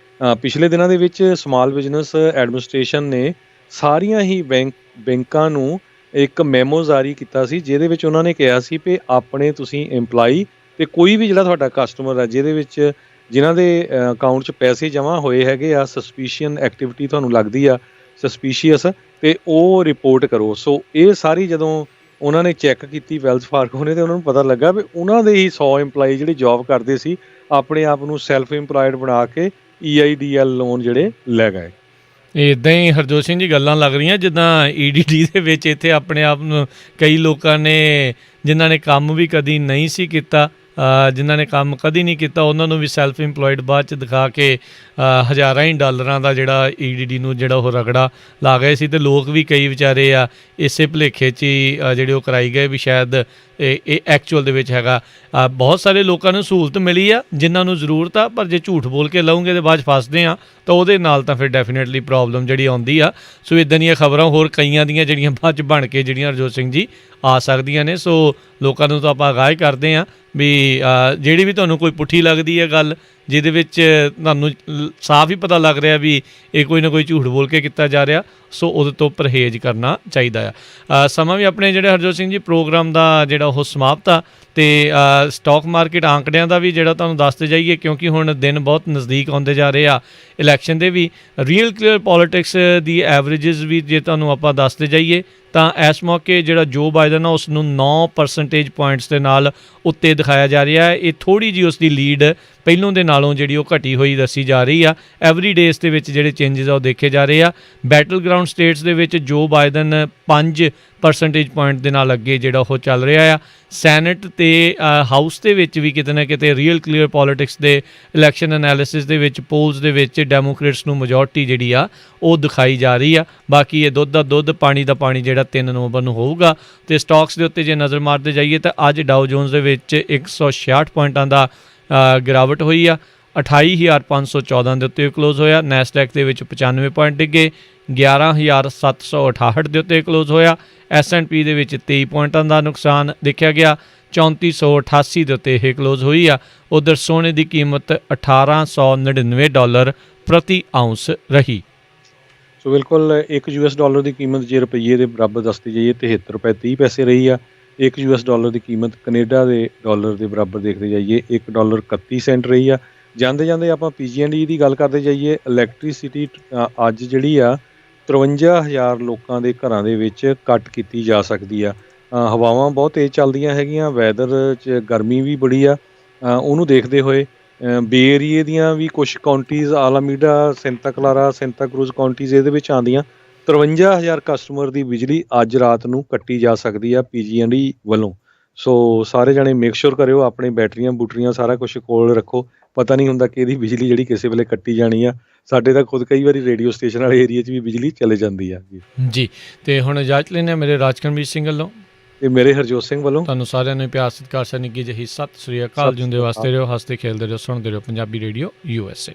B: ਪਿਛਲੇ ਦਿਨਾਂ ਦੇ ਵਿੱਚ ਸਮਾਲ ਬਿਜ਼ਨਸ ਐਡਮਿਨਿਸਟ੍ਰੇਸ਼ਨ ਨੇ ਸਾਰੀਆਂ ਹੀ ਬੈਂਕਾਂ ਨੂੰ ਇੱਕ ਮੈਮੋ ਜਾਰੀ ਕੀਤਾ ਸੀ, ਜਿਹਦੇ ਵਿੱਚ ਉਹਨਾਂ ਨੇ ਕਿਹਾ ਸੀ ਵੀ ਆਪਣੇ ਤੁਸੀਂ EMPLOYEE ਅਤੇ ਕੋਈ ਵੀ ਜਿਹੜਾ ਤੁਹਾਡਾ ਕਸਟਮਰ ਆ ਜਿਨ੍ਹਾਂ ਦੇ ਅਕਾਊਂਟ 'ਚ ਪੈਸੇ ਜਮ੍ਹਾਂ ਹੋਏ ਹੈਗੇ ਆ, ਸਸਪੀਸ਼ੀਅਨ ਐਕਟੀਵਿਟੀ ਤੁਹਾਨੂੰ ਲੱਗਦੀ ਆ ਸਸਪੀਸ਼ੀਅਸ, ਅਤੇ ਉਹ ਰਿਪੋਰਟ ਕਰੋ। ਸੋ ਇਹ ਸਾਰੀ ਜਦੋਂ ਉਹਨਾਂ ਨੇ ਚੈੱਕ ਕੀਤੀ ਵੈਲਸ ਫਾਰਗੋ ਨੇ, ਅਤੇ ਉਹਨਾਂ ਨੂੰ ਪਤਾ ਲੱਗਾ ਵੀ ਉਹਨਾਂ ਦੇ ਹੀ 100 EMPLOYEE ਜਿਹੜੇ ਜੋਬ ਕਰਦੇ ਸੀ ਆਪਣੇ ਆਪ ਨੂੰ ਸੈਲਫ ਇੰਪਲਾਇਡ ਬਣਾ ਕੇ EIDL ਲੋਨ ਜਿਹੜੇ ਲੈ ਗਏ।
A: ਇੱਦਾਂ ਹੀ ਹਰਜੋਤ ਸਿੰਘ ਜੀ ਗੱਲਾਂ ਲੱਗ ਰਹੀਆਂ ਜਿੱਦਾਂ EDD ਦੇ ਵਿੱਚ ਇੱਥੇ ਆਪਣੇ ਆਪ ਨੂੰ ਕਈ ਲੋਕਾਂ ਨੇ ਜਿਨ੍ਹਾਂ ਨੇ ਕੰਮ ਵੀ ਕਦੀ ਨਹੀਂ ਸੀ ਕੀਤਾ, ਜਿਨ੍ਹਾਂ ਨੇ ਕੰਮ ਕਦੀ ਨਹੀਂ ਕੀਤਾ, ਉਹਨਾਂ ਨੂੰ ਵੀ ਸੈਲਫ ਇੰਪਲੋਇਡ ਬਾਅਦ 'ਚ ਦਿਖਾ ਕੇ ਹਜ਼ਾਰਾਂ ਹੀ ਡਾਲਰਾਂ ਦਾ ਜਿਹੜਾ EDD ਨੂੰ ਜਿਹੜਾ ਉਹ ਰਗੜਾ ਲਾ ਗਏ ਸੀ। ਅਤੇ ਲੋਕ ਵੀ ਕਈ ਵਿਚਾਰੇ ਆ ਇਸੇ ਭੁਲੇਖੇ 'ਚ ਹੀ ਜਿਹੜੇ ਉਹ ਕਰਾਈ ਗਏ ਵੀ ਸ਼ਾਇਦ ਇਹ ਐਕਚੁਅਲ ਦੇ ਵਿੱਚ ਹੈਗਾ। ਬਹੁਤ ਸਾਰੇ ਲੋਕਾਂ ਨੂੰ ਸਹੂਲਤ ਮਿਲੀ ਆ ਜਿਨ੍ਹਾਂ ਨੂੰ ਜ਼ਰੂਰਤ ਆ, ਪਰ ਜੇ ਝੂਠ ਬੋਲ ਕੇ ਲਊਂਗੇ ਅਤੇ ਬਾਅਦ 'ਚ ਫਸਦੇ ਆ ਤਾਂ ਉਹਦੇ ਨਾਲ ਤਾਂ ਫਿਰ ਡੈਫੀਨੇਟਲੀ ਪ੍ਰੋਬਲਮ ਜਿਹੜੀ ਆਉਂਦੀ ਆ। ਸੋ ਇੱਦਾਂ ਦੀਆਂ ਖਬਰਾਂ ਹੋਰ ਕਈਆਂ ਦੀਆਂ ਜਿਹੜੀਆਂ ਬਾਅਦ 'ਚ ਬਣ ਕੇ ਜਿਹੜੀਆਂ ਹਰਜੋਤ ਸਿੰਘ ਜੀ ਆ ਸਕਦੀਆਂ ਨੇ। ਸੋ ਲੋਕਾਂ ਨੂੰ ਤਾਂ ਆਪਾਂ ਅਗਾਹ ਕਰਦੇ ਹਾਂ ਵੀ ਜਿਹੜੀ ਵੀ ਤੁਹਾਨੂੰ ਕੋਈ ਪੁੱਠੀ ਲੱਗਦੀ ਹੈ ਗੱਲ ਜਿਹਦੇ ਵਿੱਚ ਤੁਹਾਨੂੰ ਸਾਫ਼ ਹੀ ਪਤਾ ਲੱਗ ਰਿਹਾ ਵੀ ਇਹ ਕੋਈ ਨਾ ਕੋਈ ਝੂਠ ਬੋਲ ਕੇ ਕੀਤਾ ਜਾ ਰਿਹਾ, ਸੋ ਉਹਦੇ ਤੋਂ ਪਰਹੇਜ਼ ਕਰਨਾ ਚਾਹੀਦਾ ਆ। ਸਮਾਂ ਵੀ ਆਪਣੇ ਜਿਹੜੇ ਹਰਜੋਤ ਸਿੰਘ ਜੀ ਪ੍ਰੋਗਰਾਮ ਦਾ ਜਿਹੜਾ ਉਹ ਸਮਾਪਤ ਆ, ਅਤੇ ਸਟਾਕ ਮਾਰਕੀਟ ਆਂਕੜਿਆਂ ਦਾ ਵੀ ਜਿਹੜਾ ਤੁਹਾਨੂੰ ਦੱਸਦੇ ਜਾਈਏ, ਕਿਉਂਕਿ ਹੁਣ ਦਿਨ ਬਹੁਤ ਨਜ਼ਦੀਕ ਆਉਂਦੇ ਜਾ ਰਹੇ ਆ ਇਲੈਕਸ਼ਨ ਦੇ ਵੀ। ਰੀਅਲ ਕਲੀਅਰ ਪੋਲੀਟਿਕਸ ਦੀ ਐਵਰੇਜਸ ਵੀ ਜੇ ਤੁਹਾਨੂੰ ਆਪਾਂ ਦੱਸਦੇ ਜਾਈਏ ਤਾਂ ਇਸ ਮੌਕੇ ਜਿਹੜਾ ਜੋ ਬਾਈਡਨ ਆ ਉਸ ਨੂੰ 9% ਪੁਆਇੰਟਸ ਦੇ ਨਾਲ ਉੱਤੇ ਦਿਖਾਇਆ ਜਾ ਰਿਹਾ ਹੈ। ਇਹ ਥੋੜ੍ਹੀ ਜਿਹੀ ਉਸ ਦੀ ਲੀਡ ਪਹਿਲੋਂ ਦੇ ਨਾਲੋਂ ਜਿਹੜੀ ਉਹ ਘਟੀ ਹੋਈ ਦੱਸੀ ਜਾ ਰਹੀ ਆ। ਐਵਰੀ ਡੇਜ਼ ਦੇ ਵਿੱਚ ਜਿਹੜੇ ਚੇਂਜਸ ਆ ਉਹ ਦੇਖੇ ਜਾ ਰਹੇ ਆ। ਬੈਟਲ ਗਰਾਊਂਡ ਸਟੇਟਸ ਦੇ ਵਿੱਚ ਜੋ ਬਾਈਡਨ 5% ਪੁਆਇੰਟ ਦੇ ਨਾਲ ਅੱਗੇ ਜਿਹੜਾ ਉਹ ਚੱਲ ਰਿਹਾ ਆ। ਸੈਨੇਟ ਤੇ ਹਾਊਸ ਦੇ ਵਿੱਚ ਵੀ ਕਿਤੇ ਨਾ ਕਿਤੇ ਰੀਅਲ ਕਲੀਅਰ ਪੋਲੀਟਿਕਸ ਦੇ ਇਲੈਕਸ਼ਨ ਐਨਾਲਿਸਿਸ ਦੇ ਵਿੱਚ ਪੋਲਸ ਦੇ ਵਿੱਚ ਡੈਮੋਕ੍ਰੇਟਸ ਨੂੰ ਮੈਜੋਰਟੀ ਜਿਹੜੀ ਆ ਉਹ ਦਿਖਾਈ ਜਾ ਰਹੀ ਆ। ਬਾਕੀ ਇਹ ਦੁੱਧ ਦਾ ਦੁੱਧ ਪਾਣੀ ਦਾ ਪਾਣੀ ਜਿਹੜਾ 3 ਨਵੰਬਰ ਨੂੰ ਹੋਊਗਾ। ਤੇ ਸਟਾਕਸ ਦੇ ਉੱਤੇ ਜੇ ਨਜ਼ਰ ਮਾਰਦੇ ਜਾਈਏ ਤਾਂ ਅੱਜ ਡਾਓ ਜੋਨਸ ਦੇ ਵਿੱਚ 166 ਪੁਆਇੰਟਾਂ ਦਾ ਗਿਰਾਵਟ ਹੋਈ ਆ। 28,514 ਦੇ ਉੱਤੇ ਕਲੋਜ਼ ਹੋਇਆ। ਨੈਸਡੈਕ ਦੇ ਵਿੱਚ 95 ਪੁਆਇੰਟ ਡਿੱਗੇ। 11,768 ਦੇ ਉੱਤੇ ਕਲੋਜ਼ ਹੋਇਆ। S&P ਦੇ ਵਿੱਚ 23 ਪੁਆਇੰਟਾਂ ਦਾ ਨੁਕਸਾਨ ਦੇਖਿਆ ਗਿਆ। 3488 ਦੇ ਉੱਤੇ ਇਹ ਕਲੋਜ਼ ਹੋਈ ਆ। ਉਧਰ ਸੋਨੇ ਦੀ ਕੀਮਤ $1,899 ਪ੍ਰਤੀ ਆਉਂਸ ਰਹੀ।
B: ਸੋ ਬਿਲਕੁਲ ਇੱਕ $1 ਦੀ ਕੀਮਤ ਜੇ ਰੁਪਈਏ ਦੇ ਬਰਾਬਰ ਦੱਸਦੀ ਜਾਈਏ $73.30 ਰਹੀ ਆ। ਇੱਕ $1 ਦੀ ਕੀਮਤ ਕੈਨੇਡਾ ਦੇ ਡਾਲਰ ਦੇ ਬਰਾਬਰ ਦੇਖਦੇ ਜਾਈਏ $1.31 ਰਹੀ ਆ। ਜਾਂਦੇ ਜਾਂਦੇ ਆਪਾਂ PG&E ਦੀ ਗੱਲ ਕਰਦੇ ਜਾਈਏ। ਇਲੈਕਟ੍ਰੀਸਿਟੀ ਅੱਜ ਜਿਹੜੀ ਆ 53,000 ਲੋਕਾਂ ਦੇ ਘਰਾਂ ਦੇ ਵਿੱਚ ਕੱਟ ਕੀਤੀ ਜਾ ਸਕਦੀ ਆ। ਹਵਾਵਾਂ ਬਹੁਤ ਤੇਜ਼ ਚੱਲਦੀਆਂ ਹੈਗੀਆਂ, ਵੈਦਰ 'ਚ ਗਰਮੀ ਵੀ ਬੜੀ ਆ। ਉਹਨੂੰ ਦੇਖਦੇ ਹੋਏ ਬੇ ਏਰੀਏ ਦੀਆਂ ਵੀ ਕੁਛ counties Alameda, Santa Clara, Santa Cruz counties ਇਹਦੇ ਵਿੱਚ ਆਉਂਦੀਆਂ। 53,000 ਕਸਟਮਰ ਦੀ ਬਿਜਲੀ ਅੱਜ ਰਾਤ ਨੂੰ ਕੱਟੀ ਜਾ ਸਕਦੀ ਆ PG&E ਵੱਲੋਂ। ਸੋ ਸਾਰੇ ਜਣੇ ਮੇਕ ਸ਼ੋਰ ਕਰਿਓ ਆਪਣੇ ਬੈਟਰੀਆਂ ਬੂਟਰੀਆਂ ਸਾਰਾ ਕੁਛ ਕੋਲ ਰੱਖੋ। ਪਤਾ ਨਹੀਂ ਹੁੰਦਾ ਕਿ ਇਹਦੀ ਬਿਜਲੀ ਜਿਹੜੀ ਕਿਸੇ ਵੇਲੇ ਕੱਟੀ ਜਾਣੀ ਆ। ਸਾਡੇ ਤਾਂ ਖੁਦ ਕਈ ਵਾਰੀ ਰੇਡੀਓ ਸਟੇਸ਼ਨ ਵਾਲੇ ਏਰੀਏ 'ਚ ਵੀ ਬਿਜਲੀ ਚਲੇ ਜਾਂਦੀ ਆ
A: ਜੀ। ਤੇ ਹੁਣ ਇਜਾਜ਼ਤ ਲੈਂਦੇ ਹਾਂ ਮੇਰੇ ਰਾਜਕਰਮਜੀਤ ਸਿੰਘ ਵੱਲੋਂ
B: ਤੇ ਮੇਰੇ ਹਰਜੋਤ ਸਿੰਘ ਵੱਲੋਂ। ਤੁਹਾਨੂੰ
A: ਸਾਰਿਆਂ ਨੂੰ ਪਿਆਰ ਸਤਿਕਾਰ ਸਨਿੱਘੀ ਜਿਹੀ ਸਤਿ ਸ੍ਰੀ ਅਕਾਲ। ਜਿਉਂਦੇ ਵਾਸਤੇ ਰਹੋ, ਹੱਸਦੇ ਖੇਲਦੇ ਰਹੋ, ਸੁਣਦੇ ਰਹੋ ਪੰਜਾਬੀ ਰੇਡੀਓ USA।